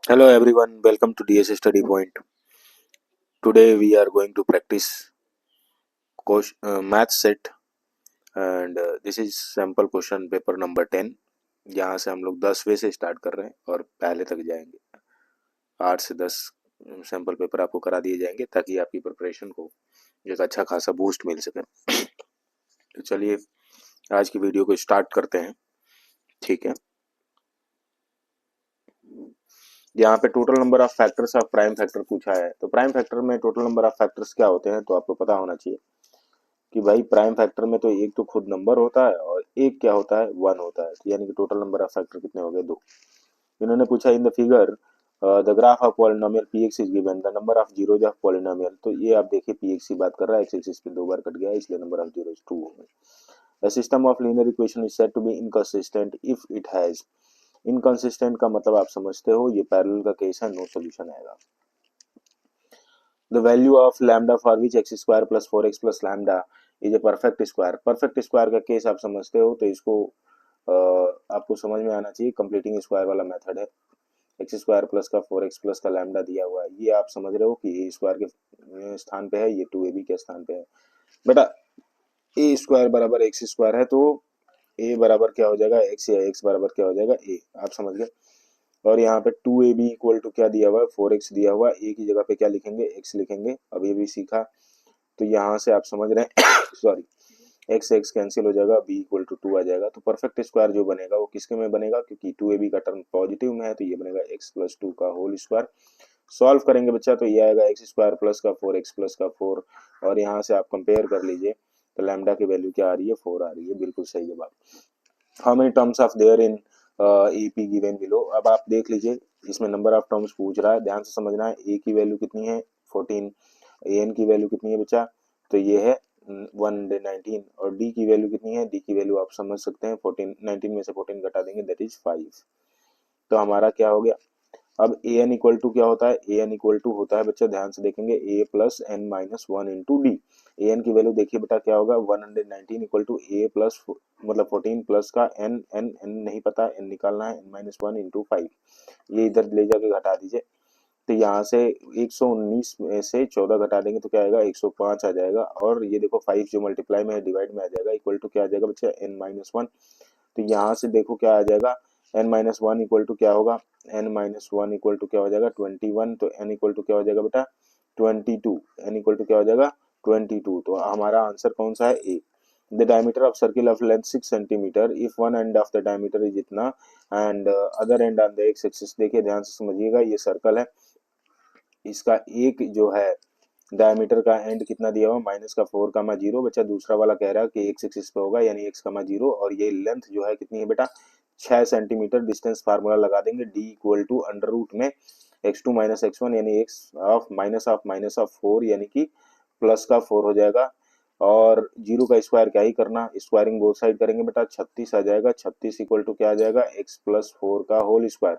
Hello everyone, welcome to DS Study Point. Today we are going to practice math set and this is sample question paper number 10. यहाँ से हम लोग 10वें से start कर रहे हैं और पहले तक जाएंगे। 8 से 10 सैम्पल पेपर आपको करा दिए जाएंगे ताकि आपकी प्रिपरेशन को एक अच्छा खासा बूस्ट मिल सके। तो चलिए आज की वीडियो को स्टार्ट करते हैं। ठीक है, यहाँ पे total number of factors of prime factor पूछा है। तो प्राइम फैक्टर में टोटल नंबर ऑफ फैक्टर्स क्या होते हैं तो आपको पता होना चाहिए कि भाई प्राइम फैक्टर में तो एक तो खुद नंबर होता है और एक क्या होता है, वन होता है। तो यानी कि टोटल नंबर ऑफ फैक्टर कितने हो गए, दो। इन्होंने पूछा in the figure the graph of polynomial P x is given the number of zeros of polynomial. तो ये आप देखिए पी एक्स की बात कर रहा है, एक्स एक्सिस पे दो बार कट गया इसलिए नंबर ऑफ जीरोज टू होंगे। The system of linear equation is said to be inconsistent if it has. Inconsistent का मतलब आप समझते हो, ये पैरेलल का केस है, नो सॉल्यूशन आएगा। The value of lambda for which x square plus 4x plus lambda is a perfect square। Perfect square का केस आप समझते हो तो इसको आपको समझ में आना चाहिए। कंप्लीटिंग स्क्वायर वाला मेथड है। एक्स स्क्वायर प्लस का 4x प्लस का लैम्डा दिया हुआ है, ये आप समझ रहे हो कि ए स्क्वायर के स्थान पे है, ये 2ab के स्थान पे है। बेटा ए स्क्वायर बराबर एक्स स्क्वायर है तो ए बराबर क्या हो जाएगा, एक्स, या एक्स बराबर क्या हो जाएगा, ए। आप समझ गए। और यहाँ पे 2ab इक्वल टू क्या दिया हुआ है, 4x दिया हुआ है। ए की जगह पे क्या लिखेंगे, x लिखेंगे। अब ये भी सीखा तो यहाँ से आप समझ रहे हैं सॉरी, एक्स एक्स कैंसिल हो जाएगा, बी इक्वल टू टू आ जाएगा। तो परफेक्ट स्क्वायर जो बनेगा वो किसके में बनेगा, क्योंकि 2ab का टर्म पॉजिटिव में है तो ये बनेगा एक्स प्लस टू का होल स्क्वायर। सॉल्व करेंगे बच्चा तो ये आएगा एक्स स्क्वायर प्लस का 4x प्लस का 4। और यहाँ से आप कंपेयर कर लीजिए तो लैम्डा की वैल्यू क्या आ रही है, 4 आ रही है। बिल्कुल सही जवाब। How many terms of there in AP given below. अब आप देख लीजिए इसमें नंबर ऑफ टर्म्स पूछ रहा है, ध्यान से समझना है। ए की वैल्यू कितनी है, 14। एन की वैल्यू कितनी है बच्चा, तो ये है 119। और डी की वैल्यू कितनी है, डी की वैल्यू आप समझ सकते हैं 14, 19 में से 14 घटा देंगे दैट इज 5। तो हमारा क्या हो गया। अब ए एन इक्वल टू क्या होता है, ए एन इक्वल टू होता है बच्चा, ध्यान से देखेंगे, a plus n minus one into d. A n की वैल्यू देखिए बेटा क्या होगा, 119 इक्वल टू ए प्लस मतलब 14 प्लस का एन, एन नहीं पता, एन निकालना है, एन माइनस वन इंटू 5। ये इधर ले जाके घटा दीजिए तो यहाँ से 119 में से 14 घटा देंगे तो क्या आएगा, 105 आ जाएगा। और ये देखो 5 जो मल्टीप्लाई में है डिवाइड में आ जाएगा, इक्वल टू क्या आ जाएगा बच्चा, एन माइनस वन। तो यहाँ से देखो क्या आ जाएगा, n minus one equal to क्या होगा, n minus one equal to क्या हो जाएगा, 21। तो एन इक्वल टू क्या हो जाएगा बेटा, 22। एन इक्वल टू क्या हो जाएगा, 22। तो हमारा आंसर कौन सा है, A. The diameter of circle of length 6 centimetre if one end of the diameter is इतना end other end on the x axis. देखिए ध्यान से समझिएगा, ये सर्कल है, इसका एक जो है डायमीटर का एंड कितना दिया हुआ, माइनस का 4 कामा जीरो। बच्चा दूसरा वाला कह रहा है कि एक्स एक्सिस पे होगा यानी एक्स कामा जीरो। और ये लेंथ जो है कितनी है बेटा, 6 सेंटीमीटर। डिस्टेंस फार्मूला लगा देंगे, D equal to under root में x2 माइनस x1 यानी एक्स ऑफ माइनस ऑफ 4 यानी कि प्लस का 4 हो जाएगा। और जीरो का स्क्वायर क्या ही करना, स्क्वायरिंग बोथ साइड करेंगे बेटा, 36 आ जाएगा। 36 इक्वल टू क्या आ जाएगा, एक्स प्लस 4 का होल स्क्वायर।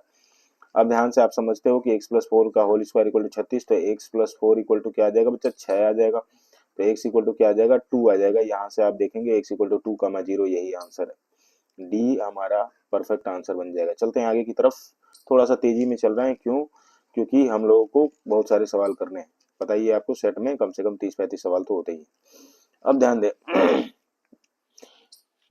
अब ध्यान से आप समझते हो कि एक्स प्लस 4 का होल स्क्वायर इक्वल टू 36। तो एक्स प्लस 4 इक्वल टू क्या आ जाएगा बच्चा, 6 आ जाएगा। तो एक्स इक्वल टू क्या आ जाएगा, 2 आ जाएगा। यहाँ से आप देखेंगे x equal to 2 comma zero, यही आंसर है, डी हमारा परफेक्ट आंसर बन जाएगा। चलते हैं आगे की तरफ। थोड़ा सा तेजी में चल रहे हैं, क्यों, क्योंकि हम लोगों को बहुत सारे सवाल करने हैं। बताइए आपको सेट में कम से कम 30-35 सवाल तो होते ही। अब ध्यान दें,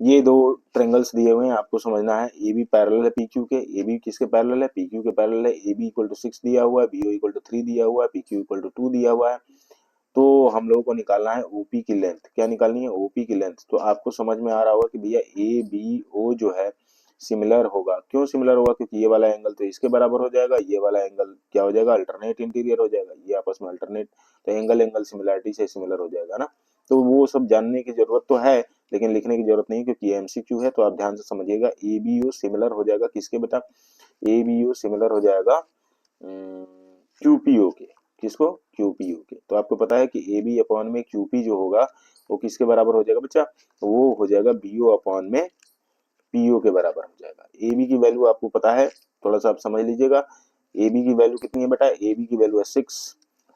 ये दो ट्रेंगल्स दिए हुए हैं, आपको समझना है। ए बी पैरेलल है पी क्यू के, ए बी किसके पैरेलल है, पी क्यू के पैरेलल है। ए बी इक्वल टू 6 दिया हुआ है, बी ओ इक्वल टू 3 दिया हुआ है, पी क्यू इक्वल टू 2 दिया हुआ है। तो हम लोगों को निकालना है ओपी की लेंथ। क्या निकालनी है, ओपी की लेंथ। तो आपको समझ में आ रहा होगा कि भैया ए बी ओ जो है सिमिलर होगा। क्यों सिमिलर होगा, क्योंकि ये वाला एंगल तो इसके बराबर हो जाएगा, ये वाला एंगल क्या हो जाएगा, अल्टरनेट इंटीरियर हो जाएगा, ये आपस में अल्टरनेट। तो एंगल एंगल सिमिलरिटी से सिमिलर हो जाएगा ना। तो वो सब जानने की जरूरत तो है लेकिन लिखने की जरूरत नहीं, क्योंकि ये एमसीक्यू है। तो आप ध्यान से समझिएगा, ए बी ओ सिमिलर हो जाएगा किसके बेटा, ए बी ओ सिमिलर हो जाएगा क्यूपीओ के। किसको, क्यूपीओ के। तो आपको पता है कि ए बी अपॉन में क्यूपी जो होगा वो किसके बराबर हो जाएगा बच्चा, वो हो जाएगा बीओ अपॉन में पीओ के बराबर हो जाएगा। ए बी की वैल्यू आपको पता है, थोड़ा सा आप समझ लीजिएगा। ए बी की वैल्यू कितनी है बेटा, ए बी की वैल्यू है 6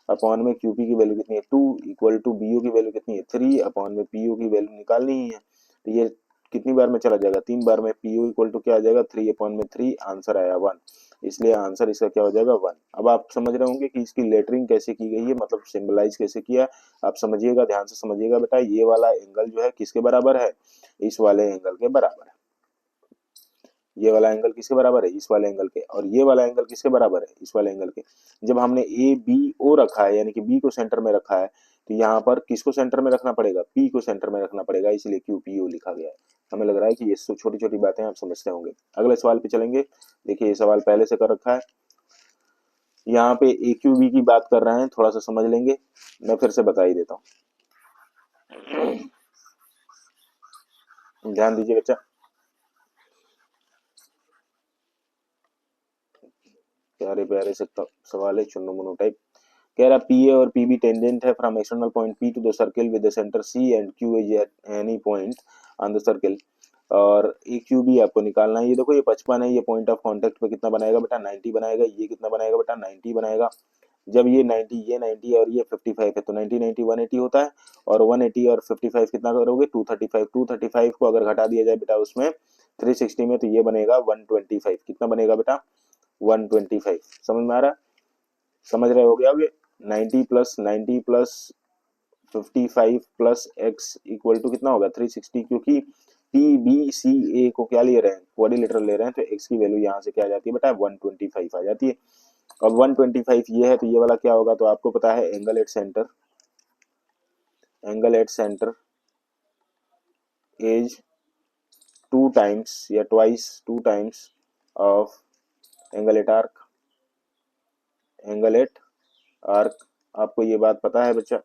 अपॉन में क्यूपी की वैल्यू कितनी है 2 इक्वल टू बीओ की वैल्यू कितनी है 3 अपॉन में पीओ की वैल्यू निकालनी ही है। तो ये कितनी बार में चला जाएगा, 3 बार में। पी यू इक्वल टू क्या आ जाएगा, 3/3, आंसर आया 1, इसलिए आंसर इसका क्या हो जाएगा 1। अब आप समझ रहे होंगे कि इसकी लेटरिंग कैसे की गई है, मतलब सिंबलाइज कैसे किया। आप समझिएगा, ध्यान से समझिएगा बेटा, ये वाला एंगल जो है किसके बराबर है, इस वाले एंगल के बराबर है। ये वाला एंगल किसके बराबर है, इस वाले एंगल के। और ये वाला एंगल किसके बराबर है, इस वाले एंगल के। जब हमने ए बी ओ रखा है, यानी कि बी को सेंटर में रखा है, तो यहाँ पर किसको सेंटर में रखना पड़ेगा, पी को सेंटर में रखना पड़ेगा, इसलिए क्यू पी ओ लिखा गया है। हमें लग रहा है कि ये छोटी छोटी बातें आप समझते होंगे। अगले सवाल पे चलेंगे। देखिए ये सवाल पहले से कर रखा है, यहाँ पे ए क्यू बी की बात कर रहे हैं, थोड़ा सा समझ लेंगे। मैं फिर से बता ही देता हूँ, ध्यान दीजिए बच्चा। प्यारे प्यारे से सवाल है, चुन्नू मुन्नू टाइप। कह रहा पी ए और पी बी टेंजेंट है from external point P to the circle with the centre C and Q is at any point on the circle. और ए क्यू बी आपको निकालना है। ये देखो ये 55 है, ये पॉइंट ऑफ कांटेक्ट पे कितना बनाएगा बेटा, 90 बनाएगा। ये कितना बनाएगा बेटा, 90 बनाएगा। जब ये 90, ये 90 और ये 55 है, तो 90 90 180 होता है। और 180 और 55 कितना करोगे, 235। 235 को अगर घटा दिया जाए बेटा उसमें 360 में, तो ये बनेगा 125। कितना बनेगा बेटा, 125। समझ में आ रहा है, समझ रहे हो गया होगे। 90 plus 55 plus x equal to कितना होगा, 360। क्योंकि पी बी सी ए को क्या ले रहे हैं, क्वाड्रिलेटरल ले रहे हैं, तो एक्स की वैल्यू यहाँ से क्या आ जाती है बेटा, 125 आ जाती है। अब 125 ये है, तो ये वाला क्या होगा, तो आपको पता है angle at centre, angle at centre is 2 times या twice 2 times of angle at arc, angle at arc. आपको ये बात पता है बच्चा।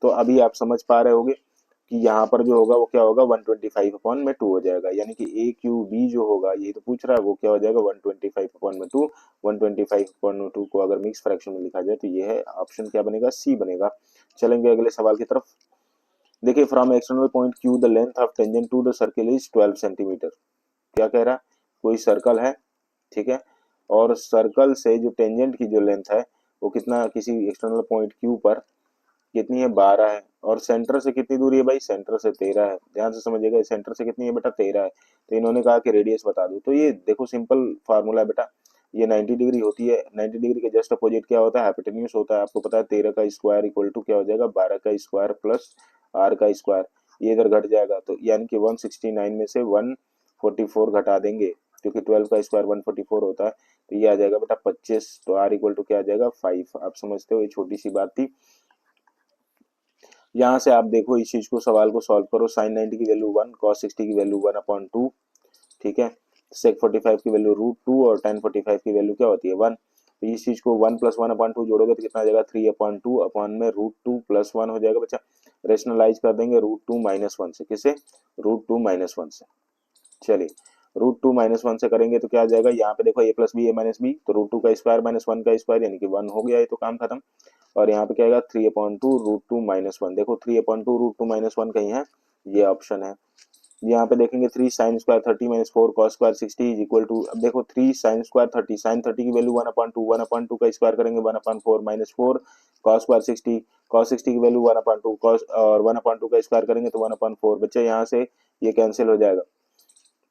तो अभी आप समझ पा रहे होगे कि यहाँ पर जो होगा वो क्या होगा, 125/2 हो जाएगा। यानी कि ए क्यू बी जो होगा, ये तो पूछ रहा है, वो क्या हो जाएगा 125/2। 125/2 को अगर मिक्स फ्रैक्शन में लिखा जाए तो ये है ऑप्शन, क्या बनेगा, सी बनेगा। चलेंगे अगले सवाल की तरफ। देखिए from external point Q the length of tangent to the circle is 12 centimetre. क्या कह रहा है, कोई सर्कल है, ठीक है, और सर्कल से जो टेंजेंट की जो लेंथ है वो कितना, किसी एक्सटर्नल पॉइंट क्यू पर कितनी है, 12 है। और सेंटर से कितनी दूरी है भाई, सेंटर से 13 है। ध्यान से समझिएगा, सेंटर से कितनी है बेटा, 13 है। तो इन्होंने कहा कि रेडियस बता दो। तो ये देखो सिंपल फार्मूला है बेटा, ये 90 डिग्री होती है। 90 डिग्री के जस्ट अपोजिट क्या होता है, हाइपोटेन्यूज होता है। आपको पता है 13 का स्क्वायर इक्वल टू क्या हो जाएगा, 12 का स्क्वायर प्लस आर का स्क्वायर। ये इधर घट जाएगा, तो यानी कि 169 में से 144 घटा देंगे, क्योंकि 12 का स्क्वायर 144 होता है, तो ये आ जाएगा बेटा 25। तो आर इक्वल टू क्या आ जाएगा, 5। आप समझते हो, ये छोटी सी बात थी। यहाँ से आप देखो इस चीज को, सवाल को सॉल्व करो। साइन 90 की वैल्यू 1, कॉस 60 की वैल्यू 1/2, ठीक है। सेक 45 की वैल्यू √2 और tan 45 की वैल्यू क्या होती है 1। तो इस चीज को 1 + 1/2 जोड़ोगे तो कितना आ जाएगा, 3/2 अपॉन में √2 + 1 हो जाएगा बच्चा। रेशनलाइज कर देंगे √2 - 1 से, किसे, √2 - 1 से। चलिए √2 - 1 से करेंगे तो क्या आ जाएगा, यहाँ पे देखो a + b a - b, तो √2 का स्क्वायर - 1 का स्क्वायर यानी कि 1 हो गया, ये तो काम खत्म। और यहाँ पे क्या आएगा, 3/2 √2 - 1। देखो 3/2 √2 - 1 कहीं है, ये ऑप्शन है। यहाँ पे देखेंगे 3 sin square 30 - 4 cos square 60 is equal to, अब देखो 3 sin स्क्वायर 30, sin 30 की वैल्यू 1/2, 1/2 का स्क्वायर करेंगे 1/4 - 4 cos स्क्वायर 60, cos 60 की वैल्यू 1/2 cos, और 1/2 का स्क्वायर करेंगे तो 1/4। बच्चे यहाँ से ये कैंसिल हो जाएगा,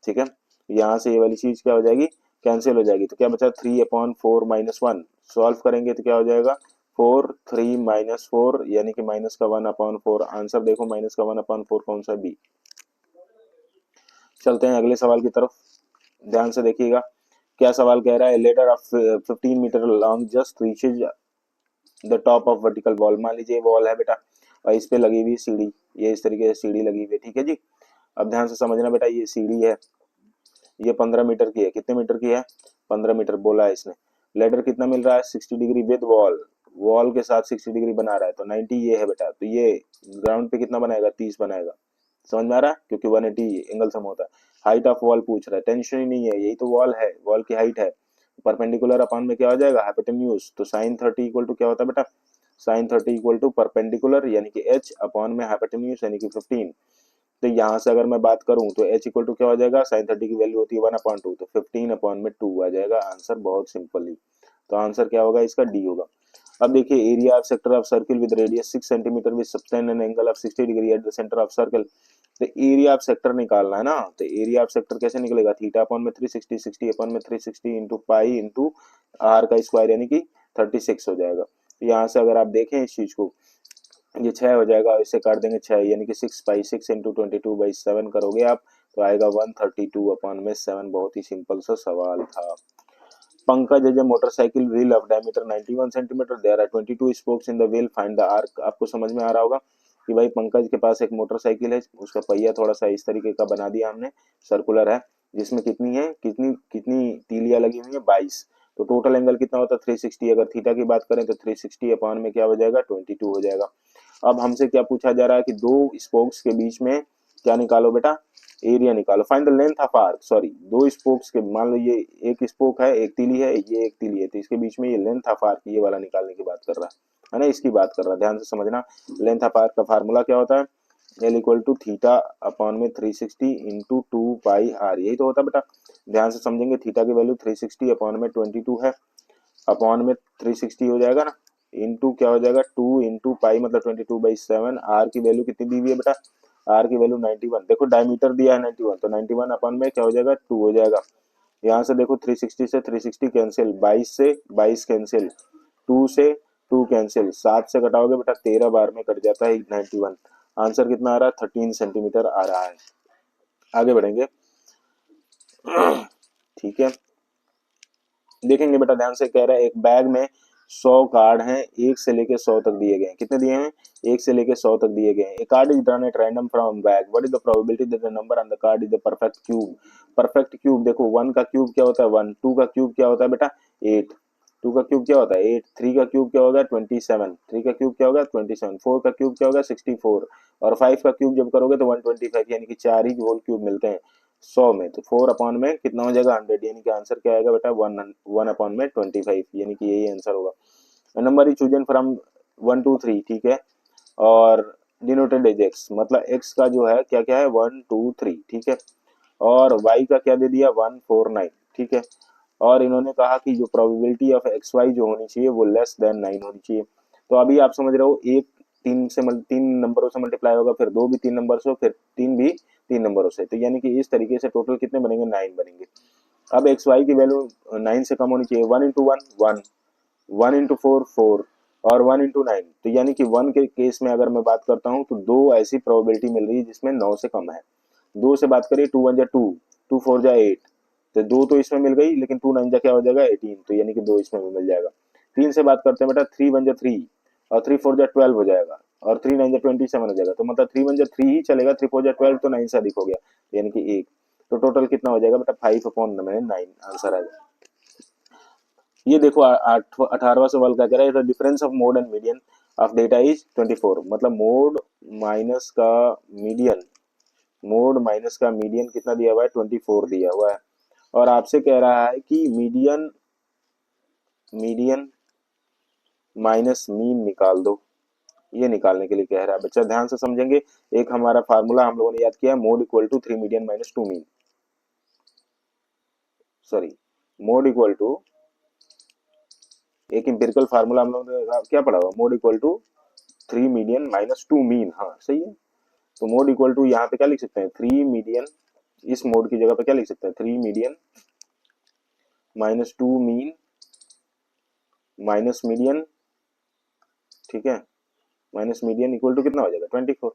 ठीक है। यहाँ से ये वाली चीज क्या हो जाएगी, कैंसिल हो जाएगी। तो क्या बचा, 3/4 - 1। सॉल्व करेंगे तो क्या हो जाएगा, 4 3 - 4 यानी कि माइनस का 1/4। आंसर देखो माइनस का 1/4 कौन सा, बी। चलते हैं अगले सवाल की तरफ, ध्यान से देखिएगा। क्या सवाल कह रहा है, ladder of 15 metre long just reaches the top of vertical wall. मान लीजिए वॉल है बेटा और इस पे लगी हुई सीढ़ी, ये इस तरीके से सीढ़ी लगी हुई है, ठीक है जी। अब ध्यान से समझना बेटा, ये सीढ़ी है, ये 15 मीटर की है। कितने मीटर की है, 15 मीटर बोला है इसने। लेडर कितना मिल रहा है, 60 डिग्री विद वॉल, वॉल के साथ 60 डिग्री बना रहा है, तो 90 ये है बेटा। तो ये ग्राउंड पे कितना बनाएगा, 30 बनाएगा। समझ में आ रहा है, क्योंकि 180 एंगल सम होता है। हाइट ऑफ वॉल पूछ रहा है, टेंशन ही नहीं है, यही तो वॉल है, वॉल की हाइट है। परपेंडिकुलर अपॉन में क्या हो जाएगा, हाइपोटेन्यूज। तो साइन 30 इक्वल टू क्या होता है बेटा, साइन 30 इक्वल टू परपेंडिकुलर यानी कि h अपॉन में हाइपोटेन्यूज यानी कि 15। तो यहाँ से अगर मैं बात करूं तो h इक्वल टू क्या हो जाएगा, साइन 30 की वैल्यू होती है 1/2, तो 15/2 आ जाएगा आंसर, बहुत सिंपल ही। तो आंसर क्या होगा इसका, डी होगा। अब देखिए area of sector of circle with radius 6 centimetre with subtend an angle of 60 degree at the centre of circle. तो एरिया ऑफ सेक्टर निकालना है ना, तो एरिया ऑफ सेक्टर कैसे निकलेगा, थीटा अपॉन में 360, 60 अपॉन में 360 इंटू पाई इंटू आर का स्क्वायर यानी कि 36 हो जाएगा। तो यहाँ से अगर आप देखें इस चीज को, ये 6 हो जाएगा और इससे काट देंगे 6 यानी कि 6 पाई 6 इंटू 22/7 करोगे आप तो आएगा 132 अपॉन में 7। बहुत ही सिंपल सा सवाल था। Pankaj is a motorcycle wheel of diameter 91 centimetre, there are 22 spokes in the wheel, find the arc। आपको समझ में आ रहा होगा कि भाई पंकज के पास एक मोटरसाइकिल है, उसका पहिया थोड़ा सा इस तरीके का बना दिया हमने, सर्कुलर है, जिसमें कितनी है, कितनी कितनी तीलियां लगी हुई है, 22। तो टोटल एंगल कितना होता है 360। अगर थीटा की बात करें तो 360 अपॉन में क्या हो जाएगा 22 हो जाएगा। अब हमसे क्या पूछा जा रहा है कि दो स्पोक्स के बीच में क्या निकालो बेटा, एरिया निकालो। Find the length of arc, sorry दो स्पोक्स के, मान लो ये एक स्पोक है, एक तीली है, ये एक तीली है, तो इसके बीच में ये लेंथ ऑफ आर्क ये वाला निकालने की बात कर रहा है ना, इसकी बात कर रहा है, ध्यान से समझना। लेंथ ऑफ आर्क का फार्मूला क्या होता है, L equal to theta upon में 360 इंटू 2 पाई आर, यही तो होता है बेटा। ध्यान से समझेंगे, थीटा की वैल्यू 360 अपॉन में 22 है, अपॉन में 360 हो जाएगा ना, इंटू क्या हो जाएगा 2 इंटू पाई मतलब 22/7। आर की वैल्यू कितनी दी हुई है बेटा, आर की वैल्यू 91, देखो डायमीटर दिया है 91, तो 91 अपॉन में क्या हो जाएगा 2 हो जाएगा। यहाँ से देखो 360 से 360 कैंसिल, 22 से 22 कैंसिल, 2 से 2 कैंसिल, 7 से घटाओगे बेटा 13 बार में कट जाता है 91। आंसर कितना आ रहा है 13 सेंटीमीटर आ रहा है। आगे बढ़ेंगे ठीक है, देखेंगे बेटा ध्यान से, कह रहा है एक बैग में 100 कार्ड हैं, 1 से लेके 100 तक दिए गए हैं। कितने दिए हैं, 1 से लेके 100 तक दिए गए हैं। A card is drawn at random from bag, what is the probability that the number on the card is the perfect cube. Perfect cube देखो, 1 का क्यूब क्या होता है 1, 2 का क्यूब क्या होता है बेटा 8, 2 का क्यूब क्या होता है 8, 3 का क्यूब क्या होगा 27, 3 का क्यूब क्या होगा 27, 4 का क्यूब क्या होगा 64 और 5 का क्यूब जब करोगे तो 125, यानी कि 4 ही होल क्यूब मिलते हैं 100 में। तो 4 अपॉन में कितना हो जाएगा 100, यानी कि आंसर क्या आएगा बेटा 1 अपॉन में 25, यानी कि यही आंसर होगा। Number is chosen from 1 to 3, ठीक है, और डिनोटेड एज एक्स, मतलब एक्स का जो है क्या क्या है 1 2 3, ठीक है, और वाई का क्या दे दिया 149, ठीक है, और इन्होंने कहा कि जो प्रोबेबिलिटी ऑफ एक्स वाई जो होनी चाहिए वो लेस देन 9 होनी चाहिए। तो अभी आप समझ रहे हो, एक 3 नंबरों से मल्टीप्लाई होगा, फिर 2 भी 3 नंबर से, फिर 3 भी 3 नंबरों से, तो यानी कि इस तरीके से टोटल कितने बनेंगे 9 बनेंगे। अब एक्स वाई की वैल्यू 9 से कम होनी चाहिए, 1 इंटू 1 1, 1 इंटू 4 4 और 1 इंटू 9, तो यानी कि 1 के केस में अगर मैं बात करता हूँ तो दो ऐसी प्रोबेबिलिटी मिल रही है जिसमें 9 से कम है। 2 से बात करिए 2 1 जा 2, 2 4 जा 8, तो 2 तो इसमें मिल गई, लेकिन 2 9 जा क्या हो जाएगा 18, तो यानी कि 2 इसमें भी मिल जाएगा। 3 से बात करते हैं बेटा, 3 1 जा 3 और 3 4 जा 12 हो जाएगा, और 3 9 जा 27 हो जाएगा, तो मतलब 3 1 जा 3 ही चलेगा, 3 4 जा 12 तो 9 से अधिक हो गया, यानी कि 1। तो टोटल कितना हो जाएगा बेटा 5 अपॉन 9 आंसर आएगा। ये देखो 18वां सवाल क्या कह रहा है, difference of mode and median of data is 24, मतलब मोड माइनस का मीडियन, मोड माइनस का मीडियन कितना दिया हुआ है 24 दिया हुआ है, और आपसे कह रहा है कि मीडियन मीडियन माइनस मीन निकाल दो। ये निकालने के लिए कह रहा है बच्चा, ध्यान से समझेंगे। एक हमारा फार्मूला हम लोगों ने याद किया, mode equal to 3 median minus 2 mean, sorry mode equal to, एक इंपेरिकल फार्मूला हम लोगों ने क्या पढ़ा हुआ, mode equal to 3 median minus 2 mean, हाँ सही है। तो मोड इक्वल टू यहाँ पे क्या लिख सकते हैं 3 मीडियन, इस मोड की जगह पे क्या लिख सकते हैं 3 median minus 2 mean minus median, ठीक है, माइनस मीडियन इक्वल टू कितना हो जाएगा 24।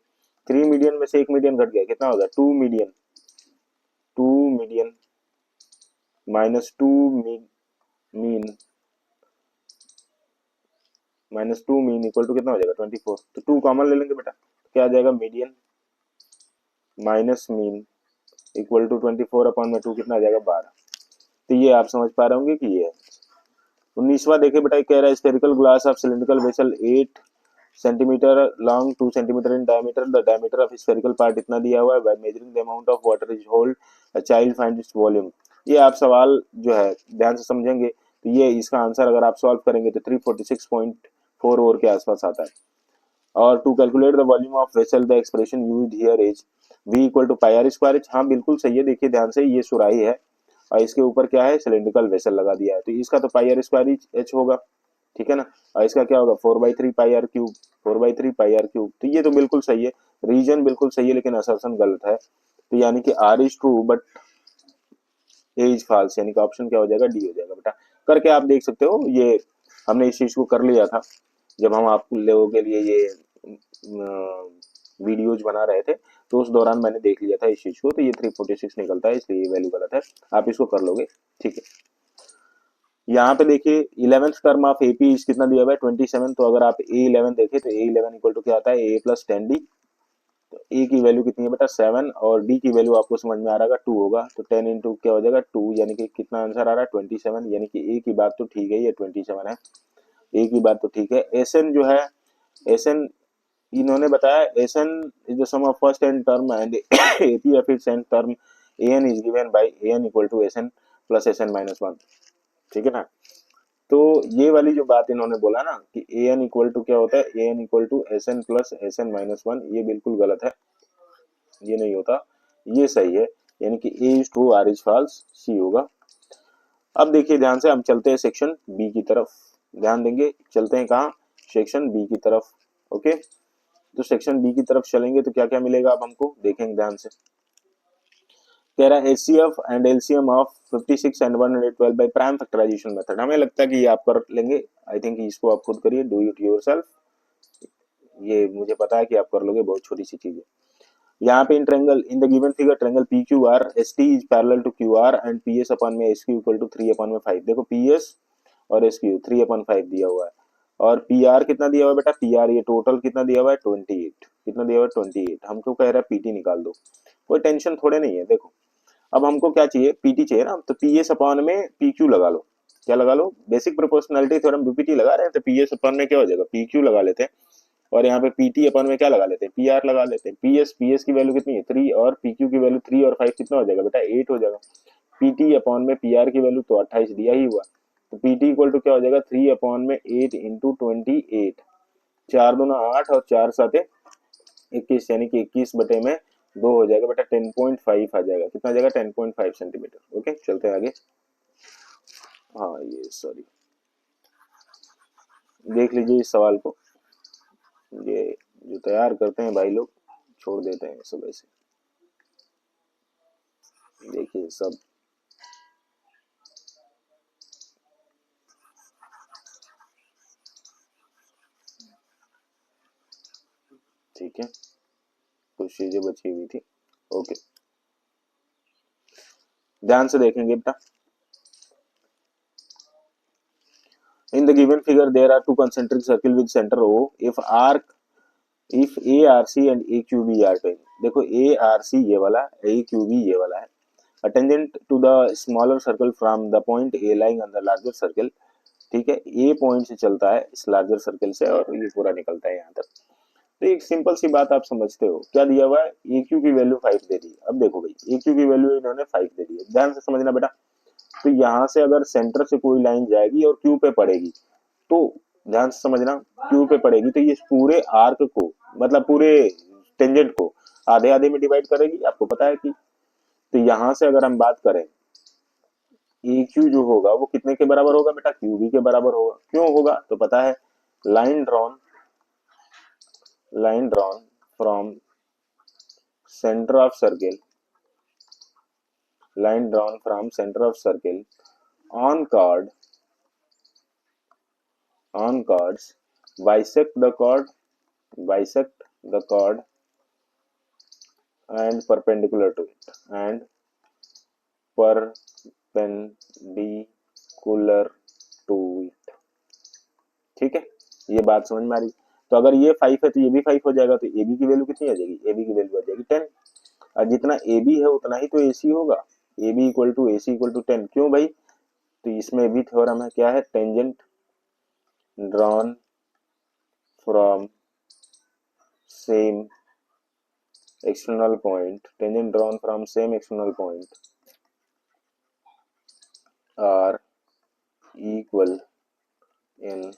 3 मीडियन में से एक मीडियन घट गया, कितना होगा 2 median, 2 median minus 2 mean minus 2 mean equal to कितना हो जाएगा 24। तो 2 कॉमन ले लेंगे बेटा, तो क्या आ जाएगा median minus mean equal to 24 upon में 2 कितना आ जाएगा 12। तो ये आप समझ पा रहे होंगे कि ये है। 19वां देखे बेटा, कह रहा है spherical glass of cylindrical vessel 8 centimetre long 2 centimetre in diameter, the diameter of spherical part इतना दिया हुआ है, by measuring the amount of water is hold a child find its volume. ये आप सवाल जो है ध्यान से समझेंगे, तो ये इसका आंसर अगर आप सॉल्व करेंगे तो 346.4 ओवर के आसपास आता है। और to calculate the volume of vessel the expression used here is v equal to pi r square h. हाँ बिल्कुल सही है, देखिए ध्यान से, ये सुराही है और इसके ऊपर क्या है सिलिंड्रिकल वेसल लगा दिया है, तो इसका तो पाई आर स्क्वायर एच होगा, ठीक है ना। और इसका क्या होगा 4/3 πr क्यूब, 4/3 πr क्यूब। तो ये तो बिल्कुल सही है, रीजन बिल्कुल सही है, लेकिन असर्शन गलत है। तो यानी कि R is true but A is false, यानी कि ऑप्शन क्या हो जाएगा, डी हो जाएगा बेटा। करके आप देख सकते हो, ये हमने इस चीज को कर लिया था जब हम आप लोगों के लिए ये वीडियोज बना रहे थे, तो उस दौरान मैंने देख लिया था इस चीज को। तो ये 346 निकलता है, इसलिए ये वैल्यू गलत है, आप इसको कर लोगे, ठीक है। यहाँ पे देखिए 11th टर्म ऑफ एपी कितना दिया हुआ है 27। तो अगर आप A11 देखें तो A11 इक्वल टू क्या आता है, A+10D। तो ए की वैल्यू कितनी है बेटा 7, और डी की वैल्यू आपको समझ में आ रहा है 2 होगा। तो 10 इंटू क्या हो जाएगा 2, यानी कि कितना आंसर आ रहा है 27। यानी कि ए की बात तो ठीक है, ये 27 है, ए की बात तो ठीक है। एस एन जो है, एस एन इन्होंने बताया S n is the sum of first n term and AP of its n term A n is given by A n equal to S n plus S n minus one, ठीक है ना। तो ये वाली जो बात इन्होंने बोला ना कि ए एन इक्वल टू क्या होता है, a n equal to S n plus S n minus one, ये बिल्कुल गलत है, ये नहीं होता, ये सही है। यानी कि A is true R is false, C होगा। अब देखिए ध्यान से, हम चलते हैं सेक्शन बी की तरफ, ध्यान देंगे, चलते हैं कहाँ, सेक्शन बी की तरफ। ओके, तो सेक्शन बी की तरफ चलेंगे तो क्या क्या मिलेगा अब हमको देखेंगे ध्यान से। कह रहा है HCF and LCM of 56 and 112 by prime factorisation method. हमें लगता है कि ये आप कर लेंगे, आई थिंक इसको आप खुद करिए, डू इट योरसेल्फ, ये मुझे पता है कि आप कर लोगे, बहुत छोटी सी चीज है। यहाँ पे in triangle in the given figure triangle P Q R S T is parallel to Q R and P S upon में एस क्यू इक्वल टू 3/5। देखो पी एस और एस क्यू 3/5 दिया हुआ है, और पी आर कितना दिया हुआ है बेटा, पी आर ये टोटल कितना दिया हुआ है 28, कितना दिया हुआ है 28। हमको कह रहा है पीटी निकाल दो, कोई टेंशन थोड़े नहीं है। देखो अब हमको क्या चाहिए, पीटी चाहिए ना, तो पी एस अपॉन में पी क्यू लगा लो, क्या लगा लो, बेसिक प्रोपोर्शनलिटी थ्योरम बीपीटी लगा रहे हैं, तो पी एस अपॉन में क्या हो जाएगा पी क्यू लगा लेते हैं, और यहाँ पे पीटी अपन में क्या लगा लेते हैं, पी आर लगा लेते हैं। पी एस की वैल्यू कितनी है 3, और पी क्यू की वैल्यू 3 और 5 कितना हो जाएगा बेटा 8 हो जाएगा। पीटी अपॉन में पी आर की वैल्यू तो 28 दिया ही हुआ, तो पीटी इक्वल टू क्या हो जाएगा 3 अपॉन में 8 इंटू 28, 4 दूना 8 और 4 साते 21, यानी कि 21/2 हो जाएगा बेटा, 10.5 आ जाएगा, कितना आ जाएगा 10.5 सेंटीमीटर। ओके चलते हैं आगे। हाँ ये सॉरी, देख लीजिए इस सवाल को, ये जो तैयार करते हैं भाई लोग छोड़ देते हैं सब ऐसे, देखिए सब ठीक है, कुछ चीजें बची हुई थी। ओके ध्यान से देखेंगे बेटा, in the given figure there are two concentric circle with centre O, if arc if A R C and A Q B are ten. देखो ए आर सी ये वाला, ए क्यू बी ये वाला है, a tangent to the smaller circle from the point A lying on the larger circle. ठीक है, ए point से चलता है इस लार्जर सर्कल से, और ये पूरा निकलता है यहाँ तक। तो एक सिंपल सी बात आप समझते हो, क्या दिया हुआ है ए क्यू की वैल्यू 5 दे दी है। अब देखो भाई ए क्यू की वैल्यू इन्होंने 5 दे दी है, ध्यान से समझना बेटा। तो यहाँ से अगर सेंटर से कोई लाइन जाएगी और क्यू पे पड़ेगी, तो ध्यान से समझना, क्यू पे पड़ेगी तो ये पूरे आर्क को, मतलब पूरे टेंजेंट को आधे आधे में डिवाइड करेगी, आपको पता है कि। तो यहाँ से अगर हम बात करें ए क्यू जो होगा वो कितने के बराबर होगा बेटा, क्यू बी के बराबर होगा। क्यों होगा तो पता है, line drawn from centre of circle, line drawn from center of circle on chords bisect the chord and perpendicular to it and perpendicular to it। ठीक है, ये बात समझ में आ रही। तो अगर ये 5 है तो ये भी 5 हो जाएगा, तो ए बी की वैल्यू कितनी आ जाएगी, ए बी की वैल्यू आ जाएगी 10, और जितना ए बी है उतना ही तो ए सी होगा, A B equal to A C equal to 10। क्यों भाई, तो इसमें भी थ्योरम है, क्या है, tangent drawn from same external point, tangent drawn from same external point are equal in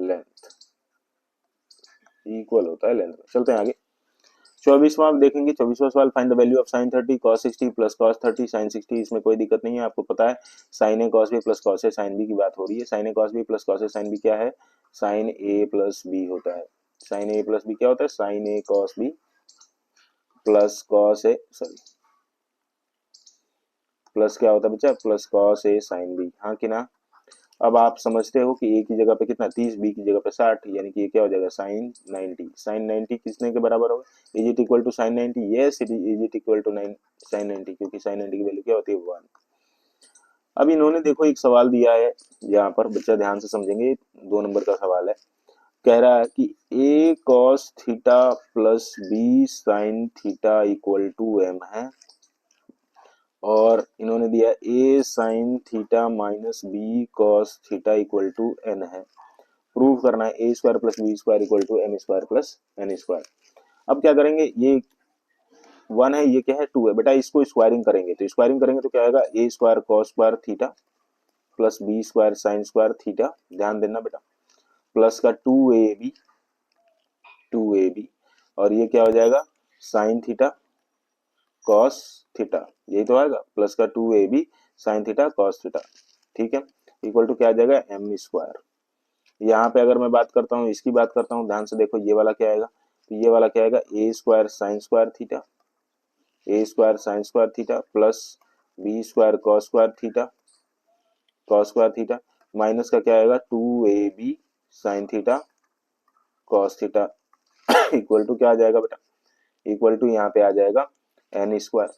length, equal होता है लेंथ। चलते हैं आगे, 24वां आप देखेंगे, 24वां सवाल, find the value of sine 30 cos 60 plus cos 30 sine 60। इसमें कोई दिक्कत नहीं है, आपको पता है sine A cos B plus cos A sine B की बात हो रही है। Sine A cos B plus cos A sine B क्या है? साइन ए प्लस बी होता है। साइन ए प्लस बी क्या होता है? Sine A cos B plus cos A, sorry plus क्या होता है बच्चा? Plus cos A sine B, हाँ कि ना? अब आप समझते हो कि ए की जगह पे कितना 30, बी की जगह पे 60, यानी कि ये क्या हो जाएगा? साइन 90। साइन 90 किसने के बराबर होगा? Is it equal to sine 90? Yes it is it equal to sine 90, क्योंकि साइन 90 की वैल्यू क्या होती है? 1। अब इन्होंने देखो एक सवाल दिया है, यहाँ पर बच्चा ध्यान से समझेंगे, 2 नंबर का सवाल है। कह रहा है कि a cos theta plus b sin theta equal to m है, और इन्होंने दिया a sin theta minus b cos theta equal to n है। प्रूव करना है a square plus b square equal to m square plus n square. अब क्या करेंगे? ये 1 है, ये क्या है? 2 है बेटा। इसको स्क्वायरिंग करेंगे, तो स्क्वायरिंग करेंगे तो क्या आएगा? A square cos square theta plus b square sign square theta, ध्यान देना बेटा, प्लस का 2ab, और ये क्या हो जाएगा? साइन थीटा कॉस थीटा, यही तो आएगा, प्लस का 2ab sine theta cos theta, ठीक है, इक्वल टू क्या आ जाएगा? M square. यहाँ पे अगर मैं बात करता हूँ, इसकी बात करता हूँ, ध्यान से देखो, ये वाला क्या आएगा? तो ये वाला क्या आएगा? A square sign square theta, a square sign square theta plus b square cos square theta, cos square theta, minus का क्या आएगा? 2ab sine theta cos theta equal to क्या आ जाएगा बेटा? इक्वल टू यहाँ पे आ जाएगा एन स्क्वायर।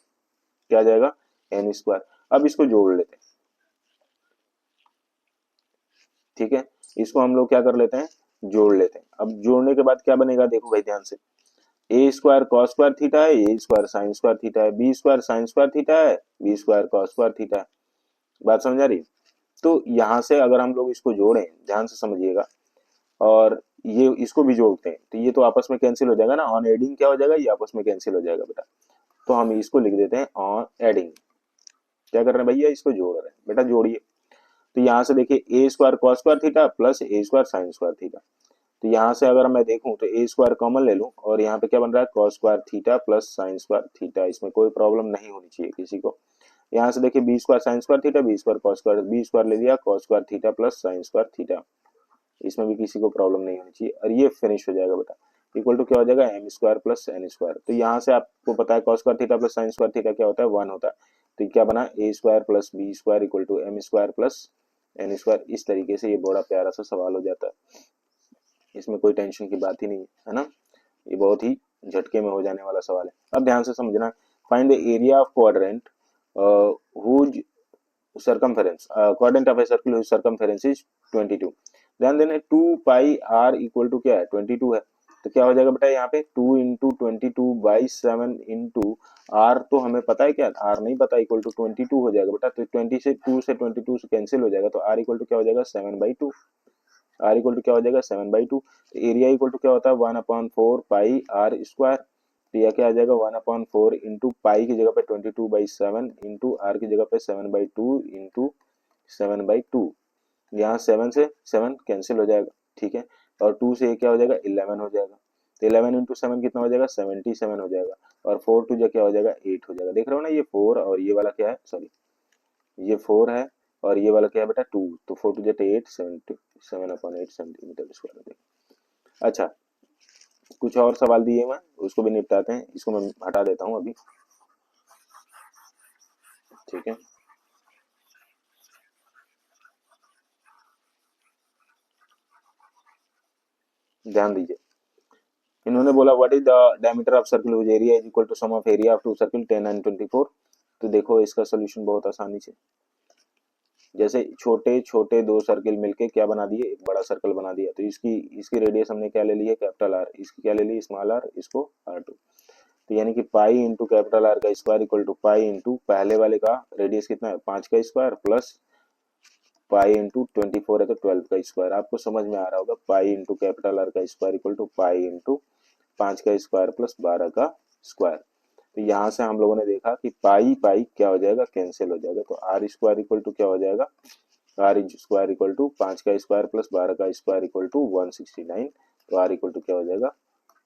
क्या आ जाएगा? N square. अब इसको जोड़ लेते हैं, ठीक है, इसको हम लोग क्या कर लेते हैं? जोड़ लेते हैं। अब जोड़ने के बाद क्या बनेगा? देखो भाई ध्यान से, a square cos square theta है, a square sign square theta है, b square sign square theta है, b square cos square theta है। बात समझ आ रही है? तो यहाँ से अगर हम लोग इसको जोड़ें, ध्यान से समझिएगा, और ये इसको भी जोड़ते हैं, तो ये तो आपस में कैंसिल हो जाएगा ना, ऑन एडिंग क्या हो जाएगा? ये आपस में कैंसिल हो जाएगा बेटा। तो हम इसको लिख देते हैं ऑन एडिंग। क्या कर रहे हैं भैया? इसको जोड़ रहे हैं बेटा, जोड़िए। तो यहाँ से देखिए, a square cos square theta plus a square sign square theta, तो यहाँ से अगर मैं देखूं तो ए स्क्वायर कॉमन ले लूं, और यहाँ पे क्या बन रहा है? Cos square theta plus sine square theta. इसमें कोई प्रॉब्लम नहीं होनी चाहिए किसी को। यहाँ से देखिए, B square sign square theta, B square cos square, B square ले लिया, cos square theta plus sine square theta, इसमें भी किसी को प्रॉब्लम नहीं होनी चाहिए, और ये फिनिश हो जाएगा बेटा। इक्वल टू क्या हो जाएगा? M square plus n square. तो यहाँ से आपको पता है cos square theta plus sine square theta क्या होता है? 1 होता है। तो क्या बना? A square plus b square equal to m square plus n square. इस तरीके से ये बड़ा प्यारा सा सवाल हो जाता है, इसमें कोई टेंशन की बात ही नहीं है ना, ये बहुत ही झटके में हो जाने वाला सवाल है। अब ध्यान से समझना, find the area of quadrant whose circumference quadrant of a circle whose circumference is 22। ध्यान देना, 2 पाई आर इक्वल टू क्या है? 22 है। तो क्या हो जाएगा बेटा? यहाँ पे 2 इंटू 22/7 इंटू आर, तो हमें पता है क्या? आर नहीं पता, इक्वल टू 22 हो जाएगा बेटा। तो 20 से 2 से 22 से कैंसिल हो जाएगा, तो आर इक्वल टू क्या हो जाएगा? 7/2। आर इक्वल टू क्या हो जाएगा? 7/2। तो एरिया इक्वल टू क्या होता है? 1/4 पाई आर स्क्वायर। तो यह क्या आ जाएगा? 1/4 इंटू पाई की जगह पे 22/7 इंटू आर की जगह पे 7/2 इंटू 7/2। यहाँ 7 से 7 कैंसिल हो जाएगा, ठीक है, और 2 से क्या हो जाएगा? 11 हो जाएगा। तो 11 इंटू 7 कितना हो जाएगा? 77 हो जाएगा, और 4 टू क्या हो जाएगा? 8 हो जाएगा। देख रहे हो ना, ये 4 और ये वाला क्या है? सॉरी, ये 4 है और ये वाला क्या है बेटा? 2। तो 4 टू 8, 7/8 सेंटीमीटर स्क्वायर। अच्छा, कुछ और सवाल दिए मैं, उसको भी निपटाते हैं। इसको मैं हटा देता हूँ अभी, ठीक है। ध्यान दीजिए, इन्होंने बोला what is the diameter of circle whose area is equal to sum of area of two circle 10 and 24। तो देखो इसका सोल्यूशन बहुत आसानी से, जैसे छोटे छोटे 2 सर्किल मिलके क्या बना दिए? एक बड़ा सर्कल बना दिया। तो इसकी इसकी रेडियस हमने क्या ले ली है? Capital R. इसकी क्या ले ली? Small are. इसको r2। तो यानी कि पाई इंटू कैपिटल आर का square equal to pi into पहले वाले का रेडियस कितना है? 5 का स्क्वायर प्लस पाई इंटू 24 है तो 12 का स्क्वायर। आपको समझ में आ रहा होगा, पाई इंटू कैपिटल आर का square equal to pi into 5 का स्क्वायर प्लस 12 का स्क्वायर। तो यहाँ से हम लोगों ने देखा कि पाई पाई क्या हो जाएगा? कैंसिल हो जाएगा। तो आर स्क्वायर इक्वल टू क्या हो जाएगा? आर स्क्वायर इक्वल टू 5 का स्क्वायर प्लस 12 का स्क्वायर इक्वल टू 169। तो आर इक्वल टू क्या हो जाएगा?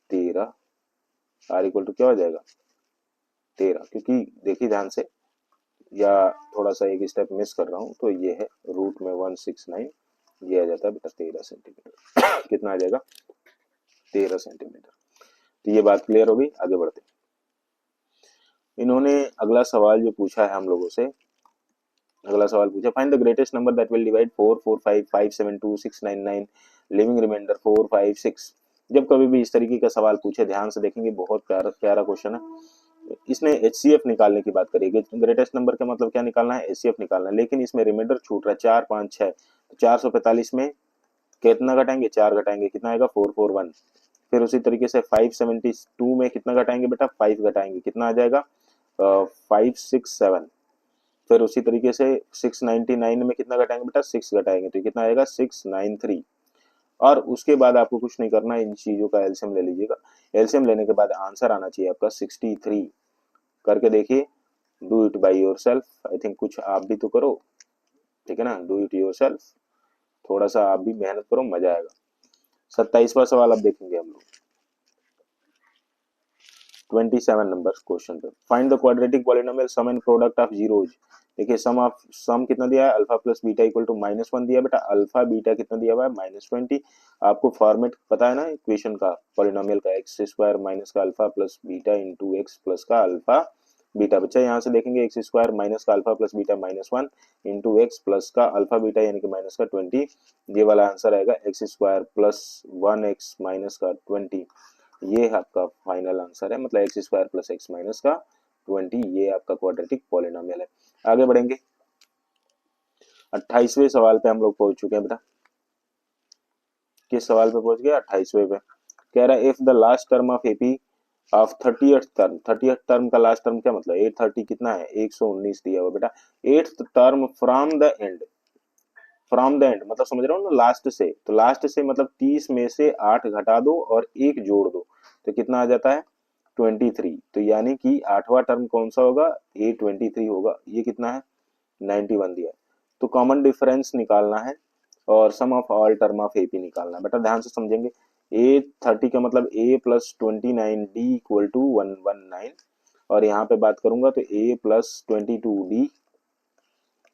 13 आर इक्वल टू क्या हो जाएगा 13, क्योंकि देखिए ध्यान से, या थोड़ा सा एक स्टेप मिस कर रहा हूँ, तो ये है रूट में 169, ये आ जाता है बेटा 13 सेंटीमीटर। कितना आ जाएगा 13 सेंटीमीटर। तो ये बात क्लियर हो गई, आगे बढ़ते हैं। इन्होंने अगला सवाल जो पूछा है हम लोगों से, अगला सवाल पूछा find the greatest number that will divide 4 4 5 5 7 2 6 9 9 leaving remainder 4 5 6। जब कभी भी इस तरीके का सवाल पूछे ध्यान से देखेंगे, बहुत प्यारा प्यारा क्वेश्चन है। इसने एचसीएफ निकालने की बात करी, ग्रेटेस्ट नंबर का मतलब क्या निकालना है, एचसीएफ निकालना है, लेकिन इसमें रिमाइंडर छूट रहा है 4 5 6। तो 445 में कितना घटाएंगे, 4 घटाएंगे, कितना आएगा 441। फिर उसी तरीके से 572 में कितना घटाएंगे बेटा, 5 घटाएंगे, कितना आ जाएगा 567। फिर उसी तरीके से 699 में कितना घटाएंगे बेटा, 6 घटाएंगे, तो कितना आएगा 693। और उसके बाद आपको कुछ नहीं करना है, इन चीजों का एलसीएम ले लीजिएगा। एलसीएम लेने के बाद आंसर आना चाहिए आपका 63। करके देखिए, do it by your self. I think कुछ आप भी तो करो, ठीक है ना, डू इट योर सेल्फ, थोड़ा सा आप भी मेहनत करो, मजा आएगा। 27वां सवाल अब देखेंगे हम लोग 27 नंबर क्वेश्चन पे। Find the quadratic polynomial sum and product of zeros. देखिए सम कितना दिया है, alpha plus beta equal to -1 दिया बेटा, अल्फा बीटा कितना दिया हुआ है -20। आपको फॉर्मेट पता है ना इक्वेशन का, पॉलिनोमियल का, एक्स स्क्वायर माइनस का alpha plus beta into x plus का अल्फा बीटा। बच्चा यहाँ से देखेंगे एक्स स्क्वायर माइनस का alpha plus beta -1 into x plus का अल्फा बीटा यानी कि माइनस का 20। ये वाला आंसर आएगा x square plus 1x minus का 20। ये आपका फाइनल आंसर है, मतलब x square plus x minus का 20, ये आपका क्वाड्रेटिक पॉलिनोमियल है। आगे बढ़ेंगे, 28वें सवाल पे हम लोग पहुंच चुके हैं बेटा। किस सवाल पे पहुंच गए, 28वें पे। कह रहा है if the last term of AP of 30th term, 30th term का लास्ट टर्म क्या मतलब, 830 कितना है 119 दिया हुआ बेटा। 8th term from the end, from the end मतलब समझ रहे हो ना, लास्ट से, तो लास्ट से मतलब 30 में से 8 घटा दो और 1 जोड़ दो, तो कितना आ जाता है 23। तो यानी कि 8वां टर्म कौन सा होगा, A23 होगा। ये कितना है 91 दिया है। तो कॉमन डिफरेंस निकालना है और sum of all term of AP निकालना है। बेटा ध्यान से समझेंगे, A30 का मतलब A plus 29D equal to 119, और यहाँ पे बात करूंगा तो A plus 22D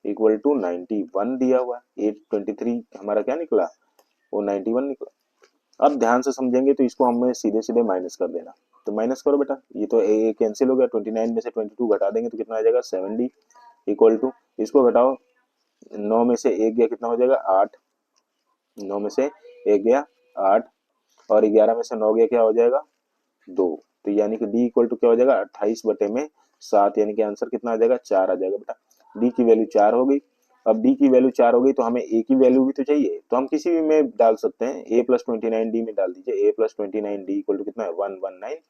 equal to 91 दिया हुआ है। 823 हमारा क्या निकला, वो 91 निकला। अब ध्यान से समझेंगे तो इसको हमें सीधे सीधे माइनस कर देना, तो माइनस करो बेटा, ये तो ए कैंसिल हो गया, 29 में से 22 घटा देंगे तो कितना आ जाएगा 7D इक्वल टू, इसको घटाओ, 9 में से 1 गया कितना हो जाएगा 8, 9 में से 1 गया 8, और 11 में से 9 गया क्या हो जाएगा 2। तो यानी कि डी इक्वल टू क्या हो जाएगा 28/7, यानी कि आंसर कितना आ जाएगा 4 आ जाएगा बेटा। डी की वैल्यू 4 हो गई। अब डी की वैल्यू 4 हो गई तो हमें ए की वैल्यू भी तो चाहिए, तो हम किसी भी में डाल सकते हैं, ए प्लस 29 डी में डाल दीजिए। ए प्लस 29 डी इक्वल टू कितना है 119।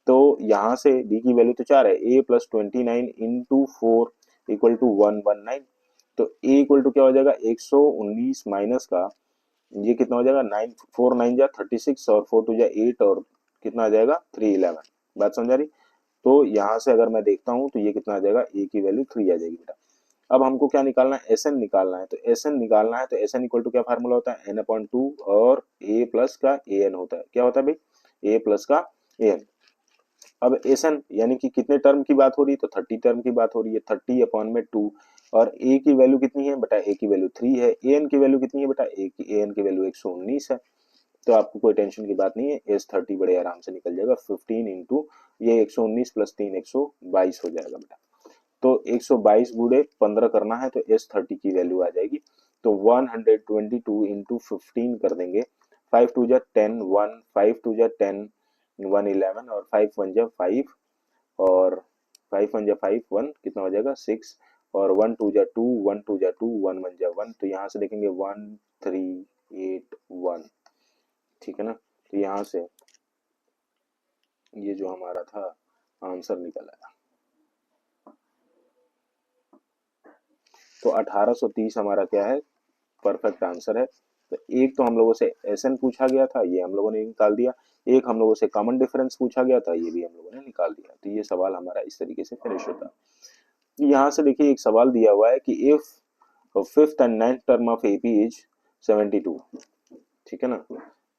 तो यहाँ से डी की वैल्यू तो 4 है, ए प्लस 29 इंटू 4 इक्वल टू 119। तो ए इक्वल टू क्या हो जाएगा 119 माइनस का, ये कितना हो जाएगा 9 4 9 जा 36 और 4 2 जा 8 और कितना आ जाएगा 311। बात समझ आ रही। तो यहाँ से अगर मैं देखता हूँ तो ये कितना आ जाएगा, ए की वैल्यू 3 आ जाएगी बेटा। अब हमको क्या निकालना है, एस एन निकालना है। तो एस एन निकालना है तो एस एन इक्वल टू क्या फार्मूला होता है n/2 और ए प्लस का ए एन होता है। क्या होता है भाई, ए प्लस का ए एन। अब एस एन यानी कि कितने टर्म की बात हो रही है, तो 30 टर्म की बात हो रही है, 30/2। और ए की वैल्यू कितनी है बेटा, ए की वैल्यू 3 है। ए एन की वैल्यू कितनी है बेटा, ए एन की वैल्यू 119 है। तो आपको कोई टेंशन की बात नहीं है, एस 30 बड़े आराम से निकल जाएगा। 15 इंटू ये 119 प्लस 3 122 हो जाएगा बेटा। तो 122 गुणे 15 करना है तो एस 30 की वैल्यू आ जाएगी। तो 122 इंटू 15 कर देंगे, 5 2 जा 10 1, 5 2 जा 10 1 11 और 5 1 जा 5 और 5 1 जा 5 1 कितना हो जाएगा 6 और 1 2 जा 2 1 2 जा 2 1 1 जा 1। तो यहाँ से देखेंगे 1 3 8 1, ठीक है ना। तो यहाँ से ये जो हमारा था आंसर निकल आया। तो 1830 हमारा क्या है, परफेक्ट आंसर है। तो एक तो हम लोगों से एस एन पूछा गया था, ये हम लोगों ने निकाल दिया। एक हम लोगों से कॉमन डिफरेंस पूछा गया था, ये भी हम लोगों ने निकाल दिया। तो ये सवाल हमारा इस तरीके से फिनिश होता है। यहाँ से देखिए एक सवाल दिया हुआ है कि if fifth and ninth term of AP is 72, ठीक है ना।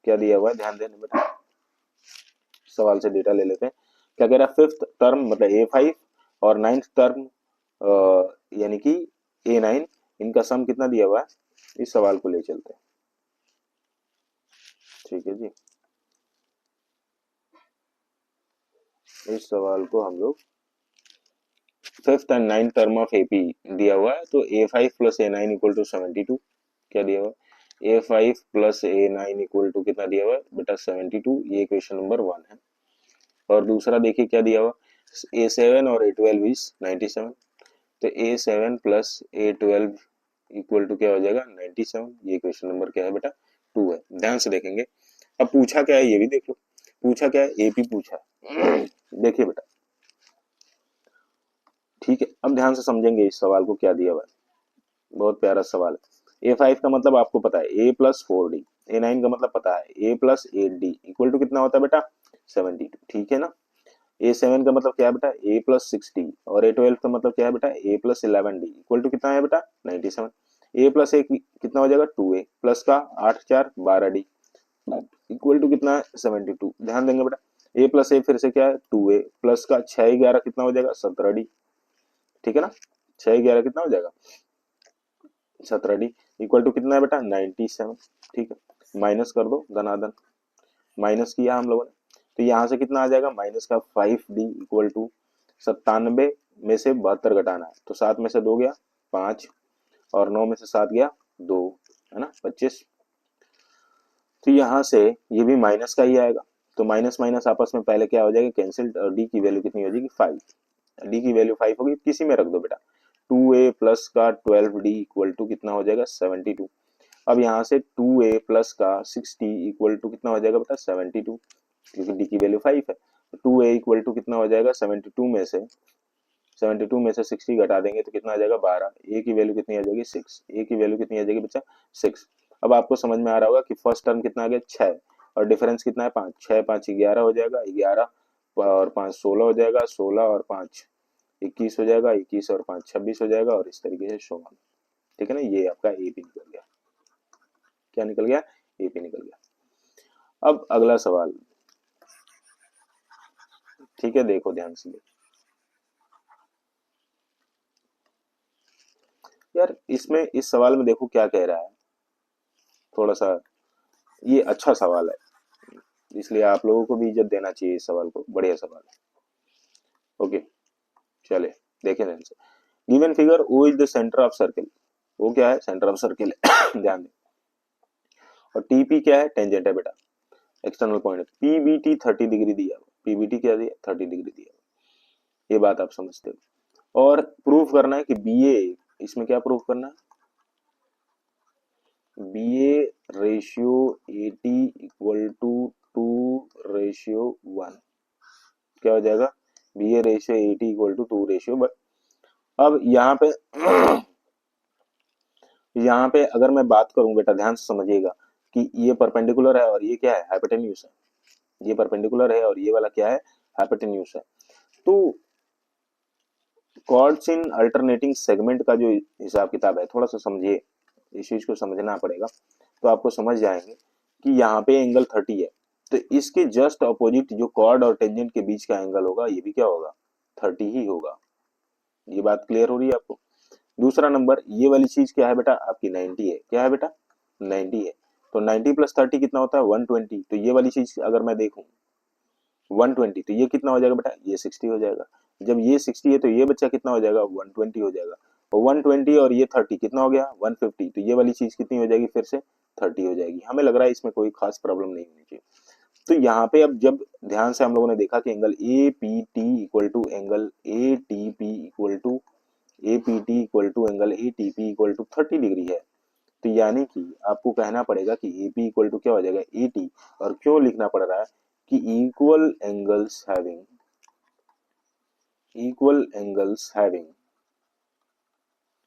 क्या दिया हुआ है ध्यान देने बेटा, सवाल से डेटा ले लेते हैं। क्या कह रहा है, फिफ्थ टर्म मतलब A5 और नाइन्थ टर्म यानी कि A9, इनका सम कितना दिया हुआ है, इस सवाल को ले चलते हैं। ठीक है जी, इस सवाल को हम लोग fifth and ninth term of AP दिया हुआ है, तो A5 plus A9 equal to 72, क्या दिया हुआ है, A5 plus A9 equal to कितना दिया हुआ है बेटा 72, ये क्वेश्चन नंबर 1 है। और दूसरा देखिए क्या दिया हुआ, A7 और A12 इज 97, तो A7 plus A12 equal to क्या हो जाएगा 97, ये क्वेश्चन नंबर क्या है बेटा 2 है। ध्यान से देखेंगे, अब पूछा क्या है ये भी देख लो, पूछा क्या है, AP पूछा है। देखिए बेटा, ठीक है, अब ध्यान से समझेंगे इस सवाल को क्या दिया हुआ है, बहुत प्यारा सवाल है। A5 का मतलब आपको पता है A+4D, A9 का मतलब पता है A+8D इक्वल टू कितना होता है बेटा 72, ठीक है ना। A7 का मतलब क्या है बेटा A+6D, और A12 का मतलब क्या है बेटा A+11D इक्वल टू कितना है बेटा 97। A+1 कितना हो जाएगा 2A, प्लस का 8 4 12D इक्वल टू कितना है 72। ध्यान देंगे बेटा, A+A फिर से क्या है 2A, प्लस का 6 11 कितना हो जाएगा 17D, ठीक है ना, 6 11 कितना हो जाएगा 17D इक्वल टू कितना है बेटा 97, ठीक है। माइनस कर दो धनाधन, माइनस किया हम लोगों ने, तो यहाँ से कितना आ जाएगा माइनस का 5D इक्वल टू 97 में से 72 घटाना है, तो 7 में से 2 गया 5, और 9 में से 7 गया 2, है ना 25। तो यहाँ से ये भी माइनस का ही आएगा, तो माइनस माइनस आपस में पहले क्या हो जाएगा कैंसिल, और डी की वैल्यू कितनी हो जाएगी 5, डी की वैल्यू 5 होगी, किसी में रख दो बेटा, 2A प्लस का 12D इक्वल टू कितना हो जाएगा 72। अब यहाँ से 2A प्लस का 6D इक्वल टू कितना हो जाएगा बेटा 72, क्योंकि डी की वैल्यू 5 है, तो 2A इक्वल टू कितना हो जाएगा 72 में से 60 घटा देंगे तो कितना आ जाएगा 12, ए की वैल्यू कितनी आ जाएगी 6, ए की वैल्यू कितनी आ जाएगी बच्चा 6। अब आपको समझ में आ रहा होगा कि फर्स्ट टर्म कितना आ गया 6, और डिफरेंस कितना है 5, 6 5 11 हो जाएगा, 11 और 5 16 हो जाएगा, 16 और 5 21 हो जाएगा, 21 और 5 26 हो जाएगा, और इस तरीके से शो ऑन। ठीक है ना, ये आपका AP निकल गया, क्या निकल गया AP निकल गया। अब अगला सवाल, ठीक है, देखो ध्यान से देखो यार, इसमें इस सवाल में देखो क्या कह रहा है, थोड़ा सा ये अच्छा सवाल है, इसलिए आप लोगों को भी इज्जत देना चाहिए इस सवाल को, बढ़िया सवाल है। ओके, चले देखें ध्यान से, given figure O is the centre of circle, वो क्या है सेंटर ऑफ सर्किल है ध्यान दें, और TP क्या है टेंजेंट है बेटा, एक्सटर्नल पॉइंट, PBT 30 डिग्री दिया, PBT क्या दिया 30 डिग्री दिया, ये बात आप समझते हो। और प्रूफ करना है कि BA, इसमें क्या प्रूफ करना है, BA/AT इक्वल टू 2:1, क्या हो जाएगा BA/AT इक्वल टू 2:1। अब यहाँ पे अगर मैं बात करूं बेटा, ध्यान से समझिएगा कि ये परपेंडिकुलर है और ये क्या है हाइपोटेन्यूज है, ये परपेंडिकुलर है और ये वाला क्या है हाइपोटेन्यूज है। तो कॉर्ड्स इन अल्टरनेटिंग सेगमेंट का जो हिसाब किताब है, थोड़ा सा समझिए, इस चीज को समझना पड़ेगा, तो आपको समझ जाएंगे कि यहाँ पे एंगल 30 है, तो इसके जस्ट अपोजिट जो कॉर्ड और टेंजेंट के बीच का एंगल होगा ये भी क्या होगा 30 ही होगा। ये बात क्लियर हो रही है आपको। दूसरा नंबर, ये वाली चीज क्या है बेटा आपकी 90 है, क्या है बेटा 90 है, तो 90 प्लस 30 कितना होता है 120, तो ये वाली चीज अगर मैं देखूं 120, तो ये कितना हो जाएगा बेटा ये 60 हो जाएगा, जब ये 60 है तो ये बच्चा कितना हो जाएगा 120 हो जाएगा, और 120 और ये 30 कितना हो गया 150, तो ये वाली चीज कितनी हो जाएगी फिर से 30 हो जाएगी। हमें लग रहा है इसमें कोई खास प्रॉब्लम नहीं होनी चाहिए। तो यहाँ पे अब जब ध्यान से हम लोगों ने देखा कि angle APT equal to angle ATP equal to APT equal to angle ATP equal to 30 degree है, तो यानी कि आपको कहना पड़ेगा कि AP इक्वल टू क्या हो जाएगा AT, और क्यों लिखना पड़ रहा है कि equal angles having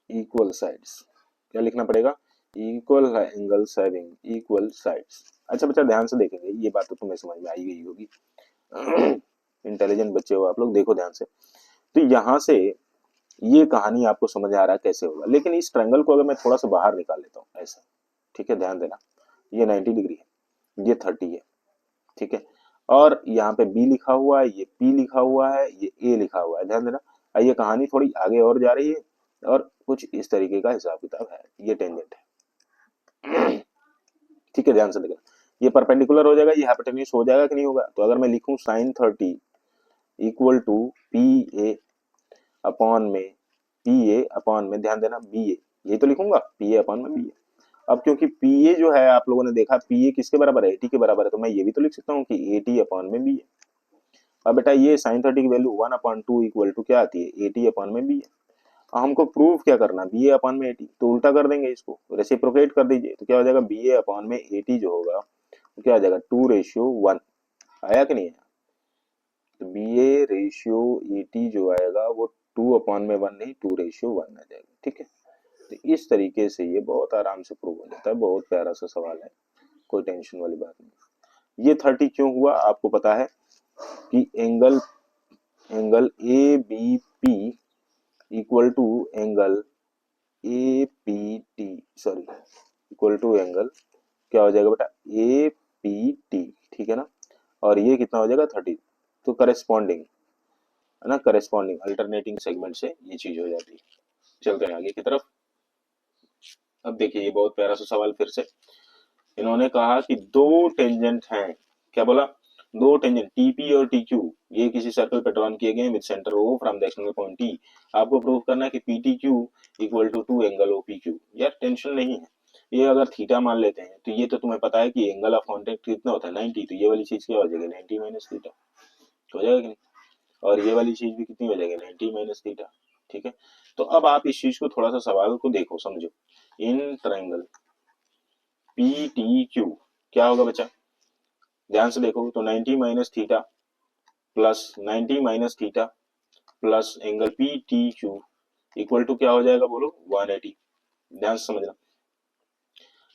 equal sides, क्या लिखना पड़ेगा equal angles having equal sides. अच्छा बच्चा ध्यान से देखेंगे, ये बात तो तुम्हें समझ में आई गई होगी इंटेलिजेंट बच्चे हो आप लोग, देखो ध्यान से। तो यहाँ से ये कहानी आपको समझ आ रहा है कैसे होगा, लेकिन इस ट्रायंगल को अगर मैं थोड़ा सा बाहर निकाल लेता हूँ ऐसा, ठीक है ध्यान देना, ये 90 डिग्री है, ये 30 है, ठीक है। और यहाँ पे बी लिखा हुआ है, ये पी लिखा हुआ है, ये ए लिखा हुआ है, ध्यान देना। ये कहानी थोड़ी आगे और जा रही है और कुछ इस तरीके का हिसाब किताब है, ये टेंजेंट है। ठीक है, ध्यान से देखना, ये परपेंडिकुलर हो जाएगा, ये हाइपोटेन्यूज हो जाएगा कि नहीं होगा। तो अगर मैं लिखूं sine 30 equal to P A upon में पी ए अपॉन में, ध्यान देना बी ए, ये तो लिखूंगा पी ए अपॉन में बी ए। अब क्योंकि पी ए जो है आप लोगों ने देखा पी ए किसके बराबर है, 80 के बराबर है, तो मैं ये भी तो लिख सकता हूँ कि 80 अपॉन में बी ए। अब बेटा ये साइन 30 की वैल्यू 1/2 इक्वल टू क्या आती है, 80 अपॉन में बी ए। हमको प्रूफ क्या करना, बी ए अपॉन में 80, तो उल्टा कर देंगे इसको, रेसिप्रोकेट कर दीजिए, तो क्या हो जाएगा, बी ए अपॉन में 80 जो होगा तो क्या आ जाएगा 2:1। आया कि नहीं आया, तो बी ए रेशियो 80 जो आएगा वो 2/1 नहीं 2:1 आ जाएगा। ठीक है, तो इस तरीके से ये बहुत आराम से प्रूव हो जाता है, बहुत प्यारा सा सवाल है, कोई टेंशन वाली बात नहीं। ये 30 क्यों हुआ आपको पता है कि angle angle A B P equal to angle A P T, sorry equal to angle क्या हो जाएगा बेटा ए पी टी, ठीक है ना, और ये कितना हो जाएगा 30, तो करेस्पॉन्डिंग है ना, करेस्पॉन्डिंग अल्टरनेटिंग सेगमेंट से ये चीज हो जाती है। चलते हैं आगे की तरफ। अब देखिए ये बहुत प्यारा सा सवाल फिर से, इन्होंने कहा कि दो टेंजेंट हैं, क्या बोला, दो टेंजेंट टीपी और टीक्यू ये किसी सर्कल पे ड्रॉन किए गए with centre O from the external point T. आपको प्रूव करना है कि PTQ equal to 2 angle OPQ. यार टेंशन नहीं है, ये अगर थीटा मान लेते हैं तो ये तो तुम्हें पता है कि एंगल ऑफ कांटेक्ट कितना होता है 90, तो ये वाली चीज क्या हो जाएगी 90 माइनस थीटा हो जाएगा कि नहीं, और ये वाली चीज भी कितनी हो जाएगी 90 माइनस थीटा। ठीक है, तो अब आप इस चीज को थोड़ा सा सवाल को देखो समझो, in triangle P T Q क्या होगा बच्चा, ध्यान से देखो तो 90 minus theta plus 90 minus theta plus angle P T Q equal to क्या हो जाएगा बोलो 180। ध्यान से समझना,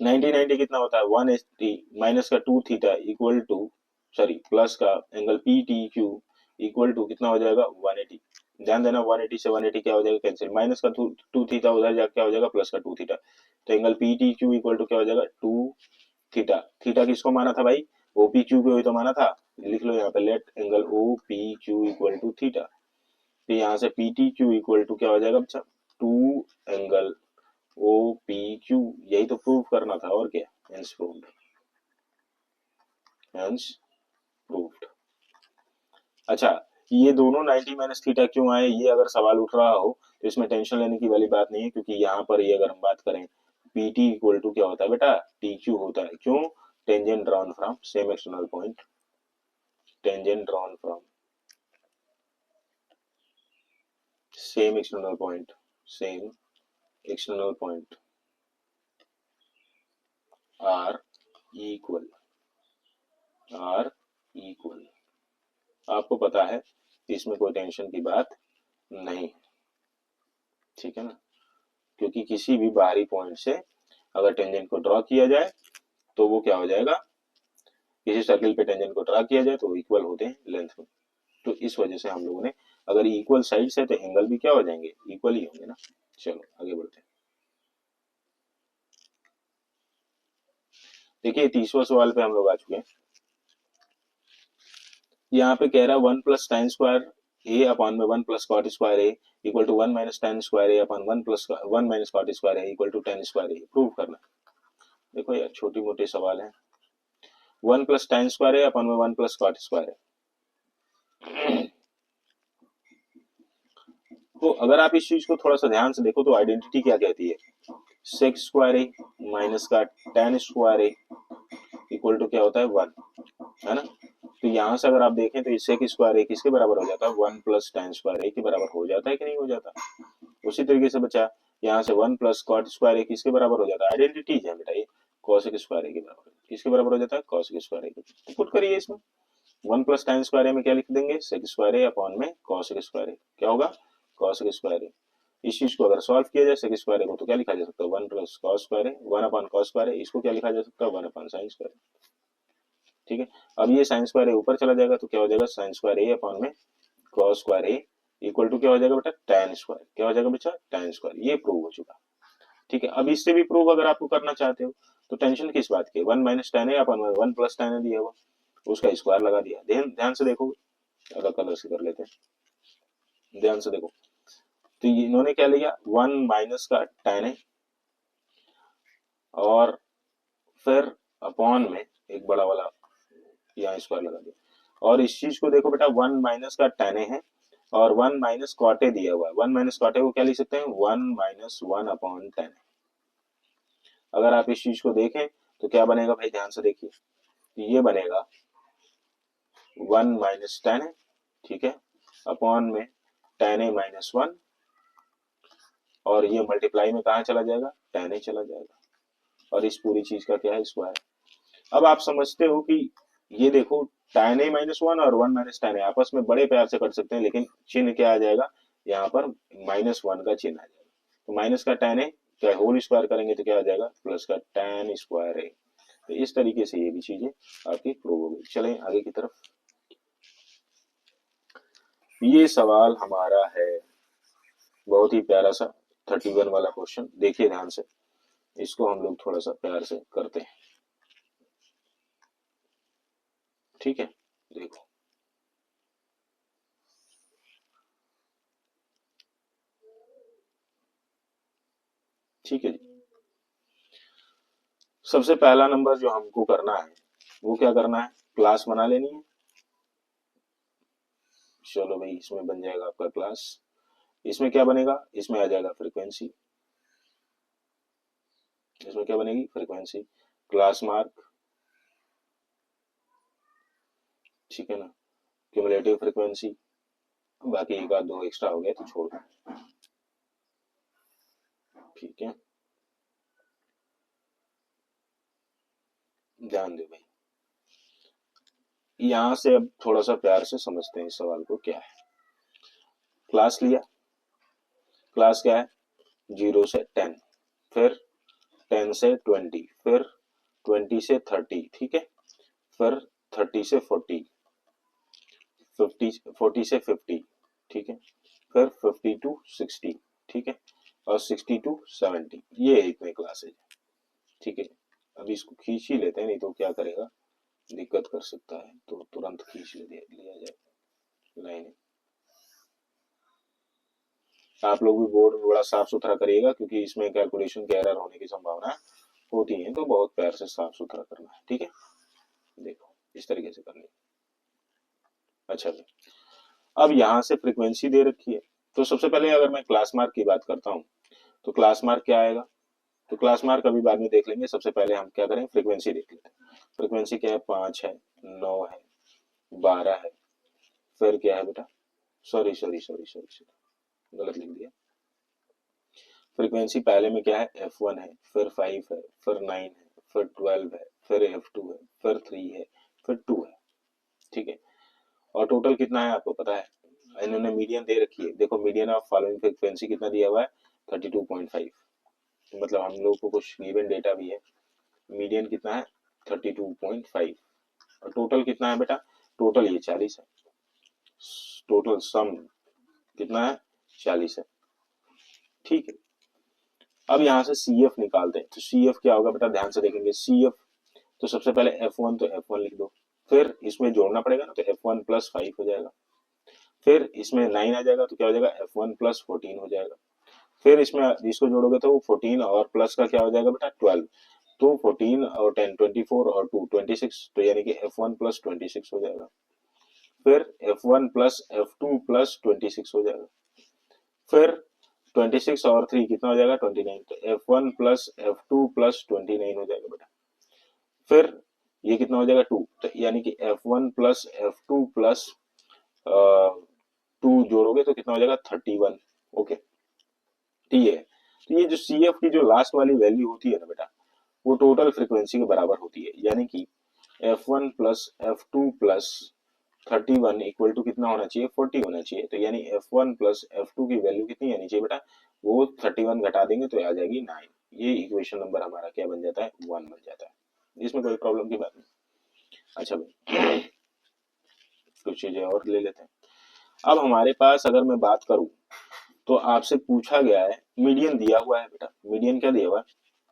90 90 कितना होता है 180 माइनस का 2 theta equal to sorry plus का angle P T Q equal to कितना हो जाएगा 180। ध्यान देना 180 से 180 क्या हो जाएगा कैंसिल, माइनस का 2 थीटा उधर जाकर क्या हो जाएगा प्लस का 2 थीटा, तो angle P T Q equal to क्या हो जाएगा 2 थीटा। थीटा किसको माना था भाई, ओपी क्यू को ही तो माना था, लिख लो यहाँ पे let angle O P Q equal to theta. तो यहाँ से P T Q equal to क्या हो जाएगा बच्चा 2 एंगल ओ पी क्यू, यही तो प्रूव करना था और क्या, हेंस प्रूव्ड, हेंस प्रूव्ड। अच्छा ये दोनों 90 माइनस थीटा क्यों आए, ये अगर सवाल उठ रहा हो तो इसमें टेंशन लेने की वाली बात नहीं है, क्योंकि यहाँ पर ये अगर हम बात करें पी टी इक्वल टू क्या होता है बेटा टी क्यू होता है, क्यों, tangent drawn from same external point, tangent drawn from same external point, same external point are equal, are equal, आपको पता है इसमें कोई टेंशन की बात नहीं, ठीक है ना, क्योंकि किसी भी बाहरी पॉइंट से अगर टेंजेंट को ड्रॉ किया जाए तो वो क्या हो जाएगा, किसी सर्किल पे टेंजेंट को ड्रॉ किया जाए तो इक्वल होते हैं लेंथ में, तो इस वजह से हम लोगों ने अगर इक्वल साइड्स है तो एंगल भी क्या हो जाएंगे इक्वल ही होंगे ना। चलो आगे बढ़ते हैं, देखिए 30वां सवाल पे हम लोग आ चुके हैं। यहाँ पे कह रहा है 1 plus tan square A upon में 1 plus cot square A equal to 1 minus tan square A upon 1 plus 1 minus cot square A equal to 10 square A, prove करना। देखो यार छोटी मोटी सवाल है, 1 plus tan square A upon में 1 plus cot square है। तो अगर आप इस चीज को थोड़ा सा ध्यान से देखो तो आइडेंटिटी क्या कहती है, सेक स्क्वायर ए माइनस का tan square A equal to क्या होता है 1, है ना, तो यहाँ से अगर आप देखें तो सेक स्क्वायर ए किसके बराबर हो जाता है 1 प्लस टेन स्क्वायर ए के बराबर हो जाता है कि नहीं हो जाता। उसी तरीके से बचा यहाँ से 1 प्लस कॉट स्क्वायर ए किसके बराबर हो जाता है, आइडेंटिटी है बेटा ये कॉसेक स्क्वायर ए के बराबर, किसके बराबर हो जाता है कॉसेक स्क्वायर ए के, तो पुट करिए इसमें 1 प्लस टेन स्क्वायर ए में क्या लिख देंगे सेक स्क्वायर ए अपॉन में कॉसेक स्क्वायर ए, क्या होगा कॉसेक स्क्वायर ए। इस चीज को अगर सॉल्व किया जाए सेक स्क्वायर ए को तो क्या लिखा जा सकता है 1 प्लस कॉस स्क्वायर ए 1 अपॉन कॉस स्क्वायर ए, इसको क्या लिखा जा सकता है 1 अपॉन साइन स्क्वायर ए। ठीक है, अब ये साइन स्क्वायर ए ऊपर चला जाएगा तो क्या हो जाएगा साइन स्क्वायर ए अपॉन में cos square A equal to क्या हो जाएगा बेटा tan स्क्वायर, क्या हो जाएगा बच्चा tan स्क्वायर, ये प्रूव हो चुका। ठीक है, अब इससे भी प्रूव अगर आपको करना चाहते हो तो टेंशन किस बात की, 1 माइनस टेन ए अपॉन 1 प्लस टेन ए दिया हुआ, उसका स्क्वायर लगा दिया। ध्यान ध्यान से देखो, अलग कलर से कर लेते हैं, ध्यान से देखो। तो इन्होंने क्या लिया, 1 माइनस का tan है और फिर अपॉन में एक बड़ा वाला यहाँ स्क्वायर लगा दिया। और इस चीज को देखो बेटा, 1 माइनस का tan है और 1 माइनस कॉटे दिया हुआ है। 1 माइनस कॉटे को क्या लिख सकते हैं, 1 माइनस 1 अपॉन tan। अगर आप इस चीज को देखें तो क्या बनेगा भाई, ध्यान से देखिए, ये बनेगा 1 माइनस tan है, ठीक है, अपॉन में tan a माइनस 1, और ये मल्टीप्लाई में कहा चला जाएगा, tan a चला जाएगा, और इस पूरी चीज का क्या है, स्क्वायर। अब आप समझते हो कि ये देखो tan a माइनस 1 और 1 माइनस tan a आपस में बड़े प्यार से कर सकते हैं, लेकिन चिन्ह क्या आ जाएगा, यहाँ पर माइनस 1 का चिन्ह आ जाएगा। तो माइनस का tan a क्या होल स्क्वायर करेंगे तो क्या आ जाएगा, प्लस का tan स्क्वायर a। तो इस तरीके से ये भी चीजें आपकी प्रूव हो गई। चलें आगे की तरफ। ये सवाल हमारा है बहुत ही प्यारा सा 31 वाला क्वेश्चन, देखिए ध्यान से, इसको हम लोग थोड़ा सा प्यार से करते हैं, ठीक है। देखो ठीक है जी, सबसे पहला नंबर जो हमको करना है वो क्या करना है, क्लास बना लेनी है। चलो भाई, इसमें बन जाएगा आपका क्लास। इसमें क्या बनेगा, इसमें आ जाएगा फ्रीक्वेंसी, इसमें क्या बनेगी, फ्रीक्वेंसी, क्लास मार्क, ठीक है ना, क्यूमुलेटिव फ्रीक्वेंसी, बाकी एक आध दो एक्स्ट्रा हो गया तो छोड़ दो, ठीक है। ध्यान दे भाई, यहां से अब थोड़ा सा प्यार से समझते हैं इस सवाल को, क्या है, क्लास लिया, क्लास क्या है, 0 से 10, फिर 10 से 20, फिर 20 से 30, ठीक है, फिर 30 से 40, 40 से 50, ठीक है, फिर 50 टू 60, ठीक है, और 60 टू 70, ये इतने क्लासेज, ठीक है। अभी इसको खींच ही लेते हैं, नहीं तो क्या करेगा, दिक्कत कर सकता है, तो तुरंत खींच लिया जाए लाइन। आप लोग भी बोर्ड में बड़ा साफ सुथरा करिएगा, क्योंकि इसमें कैलकुलेशन के एरर होने की संभावना होती है, तो बहुत प्यार से साफ सुथरा करना है, ठीक है। देखो इस तरीके से करनी है। अच्छा जी, अब यहाँ से फ्रीक्वेंसी दे रखी है, तो सबसे पहले अगर मैं क्लास मार्क की बात करता हूँ तो क्लास मार्क क्या आएगा, तो क्लास मार्क अभी बाद में देख लेंगे, सबसे पहले हम क्या करें, फ्रीक्वेंसी देख लेते हैं। फ्रीक्वेंसी क्या है, 5 है, 9 है, 12 है, फिर क्या है बेटा, सॉरी सॉरी सॉरी सॉरी, गलत लिख दिया। फ्रीक्वेंसी पहले में क्या है, F1 है, फिर 5 है, फिर 9 है, फिर 12 है, फिर F2 है, फिर 3 है, फिर 2 है, ठीक है। और टोटल कितना है आपको पता है, इन्होंने मीडियन दे रखी है, देखो मीडियन ऑफ फॉलोइंग फ्रीक्वेंसी कितना दिया हुआ है, 32.5, मतलब हम लोग को कुछ गिवन डेटा भी है, मीडियन कितना है 32.5, और टोटल कितना है बेटा, टोटल ये 40 है, टोटल सम कितना है, 40 है, ठीक है। अब यहाँ से CF निकालते हैं, तो CF क्या होगा बेटा, ध्यान से देखेंगे, CF तो सबसे पहले F1, तो F1 लिख दो, फिर इसमें जोड़ना पड़ेगा ना, तो F1 प्लस 5 हो जाएगा, फिर इसमें 9 आ जाएगा तो क्या हो जाएगा, F1 प्लस 14 हो जाएगा, फिर इसमें इसको जोड़ोगे तो 14 और प्लस का क्या हो जाएगा बेटा, 12, तो 14 और 10 24 और 2 26, तो यानी कि F1 प्लस 26 हो जाएगा, फिर F1 प्लस F2 प्लस 26 हो जाएगा, फिर 26 और 3 कितना हो जाएगा, 29, तो F1 प्लस F2 प्लस 29 हो जाएगा बेटा, फिर ये कितना हो जाएगा 2, तो यानी कि F1 प्लस F2 प्लस 2 जोड़ोगे तो कितना हो जाएगा 31, ओके, ठीक है। तो ये जो CF की जो लास्ट वाली वैल्यू होती है ना बेटा, वो टोटल फ्रीक्वेंसी के बराबर होती है, यानी कि F1 plus F2 plus 31 equal to कितना होना चाहिए, 40 होना चाहिए, तो यानी F1 प्लस F2 की वैल्यू कितनी आनी चाहिए बेटा, वो 31 घटा देंगे तो आ जाएगी 9, ये इक्वेशन नंबर हमारा क्या बन जाता है, 1 बन जाता है, इसमें कोई प्रॉब्लम की बात नहीं। अच्छा भाई, कुछ चीजें और ले लेते हैं। अब हमारे पास अगर मैं बात करूं तो आपसे पूछा गया है, मीडियन दिया हुआ है बेटा, मीडियन क्या दिया हुआ है,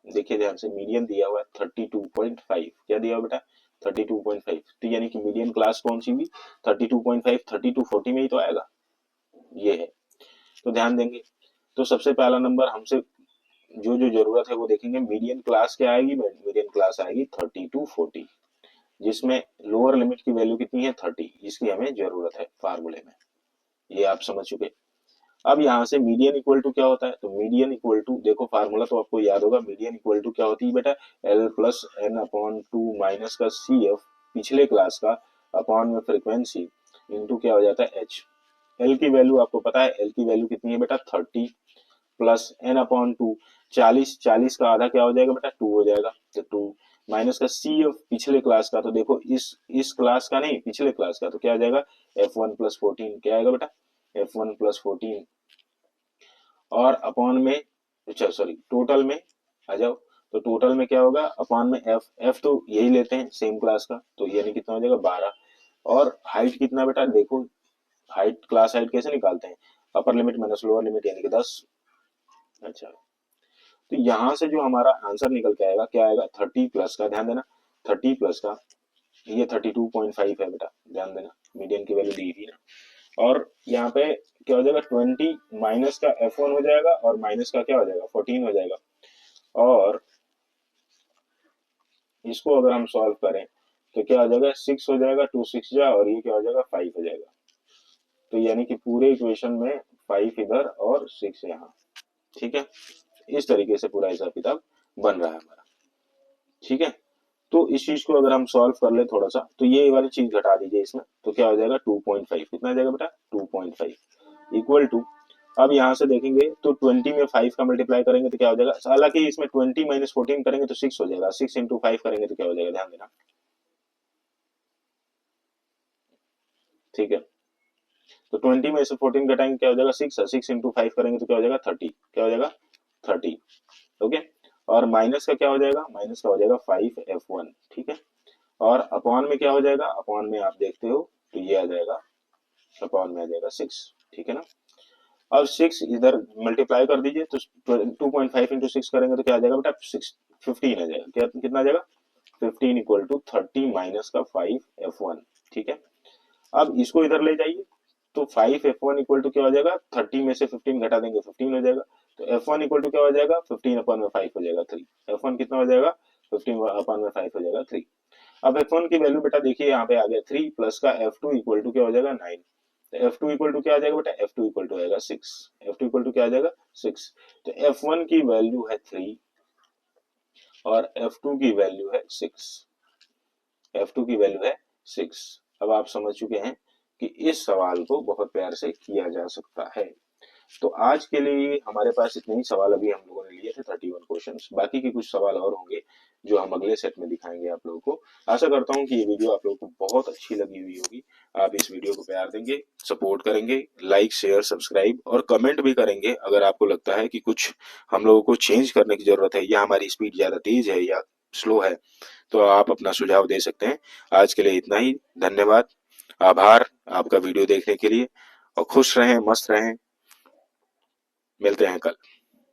देखिए ध्यान से, मीडियन दिया हुआ है 32.5, क्या दिया हुआ बेटा, 32.5, तो यानी कि मीडियन क्लास कौन सी हुई 32.5, 30 to 40 में ही तो आएगा, ये है। तो ध्यान देंगे। तो सबसे पहला नंबर हमसे जो जो जरूरत है वो देखेंगे, मीडियन क्लास क्या आएगी, मीडियन क्लास आएगी 30 to 40, जिसमें लोअर लिमिट की वैल्यू कितनी है 30, इसकी हमें जरूरत है फार्मूले में, ये आप समझ चुके। अब यहाँ से मीडियन इक्वल टू क्या होता है, तो मीडियन इक्वल टू देखो फार्मूला तो आपको याद होगा, मीडियन इक्वल टू क्या होती है बेटा, L plus N upon two minus का सी एफ पिछले क्लास का अपॉन में फ्रीक्वेंसी इंटू क्या हो जाता है एच। एल की वैल्यू आपको पता है, एल की वैल्यू कितनी है बेटा 30 प्लस एन अपॉन टू 40, 40 का आधा क्या हो जाएगा बेटा 2 हो जाएगा, तो 2 माइनस का सी एफ पिछले क्लास का, तो देखो इस क्लास का नहीं पिछले क्लास का, तो क्या आ जाएगा F1 प्लस 14, क्या आएगा बेटा F1 प्लस 14, और अपॉन में अच्छा सॉरी टोटल में आ जाओ, तो टोटल में क्या होगा अपॉन में एफ, एफ तो यही लेते हैं सेम क्लास का, तो यानी कितना हो जाएगा 12, और हाइट कितना बेटा देखो, हाइट क्लास हाइट कैसे निकालते हैं, upper limit minus lower limit यानी कि 10। अच्छा, तो यहां से जो हमारा आंसर निकल के आएगा क्या आएगा 30 प्लस का, ध्यान देना 30 प्लस का, ये 32.5 है बेटा, ध्यान देना मीडियन की वैल्यू दी थी ना, और यहाँ पे क्या हो जाएगा 20 माइनस का F1 हो जाएगा, और माइनस का क्या हो जाएगा 14 हो जाएगा, और इसको अगर हम सॉल्व करें तो क्या हो जाएगा 6 हो जाएगा, 2 6 जा, और ये क्या हो जाएगा 5 हो जाएगा, तो यानी कि पूरे इक्वेशन में 5 इधर और 6 यहाँ, ठीक है। इस तरीके से पूरा हिसाब किताब बन रहा है हमारा, ठीक है। तो इस चीज को अगर हम सॉल्व कर ले थोड़ा सा, तो ये वाली चीज घटा दीजिए इसमें, तो क्या हो जाएगा 2.5, कितना आ जाएगा बेटा 2.5 इक्वल टू, अब यहाँ से देखेंगे तो 20 में 5 का मल्टीप्लाई करेंगे तो क्या हो जाएगा, हालांकि इसमें 20 माइनस 14 करेंगे तो 6 हो जाएगा, 6 इंटू 5 करेंगे तो क्या हो जाएगा, ध्यान देना, ठीक है। तो 20 में से 14 घटाएंगे क्या हो जाएगा 6, 6 इंटू 5 करेंगे तो क्या हो जाएगा 30, क्या हो जाएगा 30, ओके। और माइनस का क्या हो जाएगा, माइनस का हो जाएगा 5F1, ठीक है। और अपॉन में क्या हो जाएगा, अपॉन में आप देखते हो तो ये आ जाएगा, अपॉन में आ जाएगा 6, ठीक है ना। अब 6 इधर मल्टीप्लाई कर दीजिए, तो 2.5 इंटू 6 करेंगे तो क्या आ जाएगा बेटा 15 आ जाएगा, क्या कितना आ जाएगा 15 इक्वल टू 30 माइनस का 5F1, ठीक है। अब इसको इधर ले जाइए, तो 5F1 इक्वल टू क्या हो जाएगा 30 में से 15 घटा देंगे 15 हो जाएगा, तो F1 इक्वल टू क्या हो जाएगा 15 अपन में 5 हो जाएगा 3, F1 कितना हो जाएगा 15 अपन में 5 हो जाएगा 3। अब F1 की वैल्यू बेटा देखिए यहाँ पे आ गया 3 प्लस का F2 इक्वल टू क्या हो जाएगा 9, तो F2 इक्वल टू क्या आ जाएगा बेटा F2 इक्वल टू आएगा 6, F2 इक्वल टू क्या आ जाएगा 6, तो F1 की वैल्यू है 3 और F2 की वैल्यू है 6, F2 की वैल्यू है 6। अब आप समझ चुके हैं कि इस सवाल को बहुत प्यार से किया जा सकता है। तो आज के लिए हमारे पास इतने ही सवाल अभी हम लोगों ने लिए थे 31 क्वेश्चंस, बाकी के कुछ सवाल और होंगे जो हम अगले सेट में दिखाएंगे आप लोगों को। आशा करता हूं कि ये वीडियो आप लोगों को बहुत अच्छी लगी हुई होगी, आप इस वीडियो को प्यार देंगे, सपोर्ट करेंगे, लाइक शेयर सब्सक्राइब और कमेंट भी करेंगे अगर आपको लगता है कि कुछ हम लोगों को चेंज करने की जरूरत है, या हमारी स्पीड ज्यादा तेज है या स्लो है, तो आप अपना सुझाव दे सकते हैं। आज के लिए इतना ही, धन्यवाद, आभार आपका वीडियो देखने के लिए, और खुश रहें, मस्त रहें, मिलते हैं कल।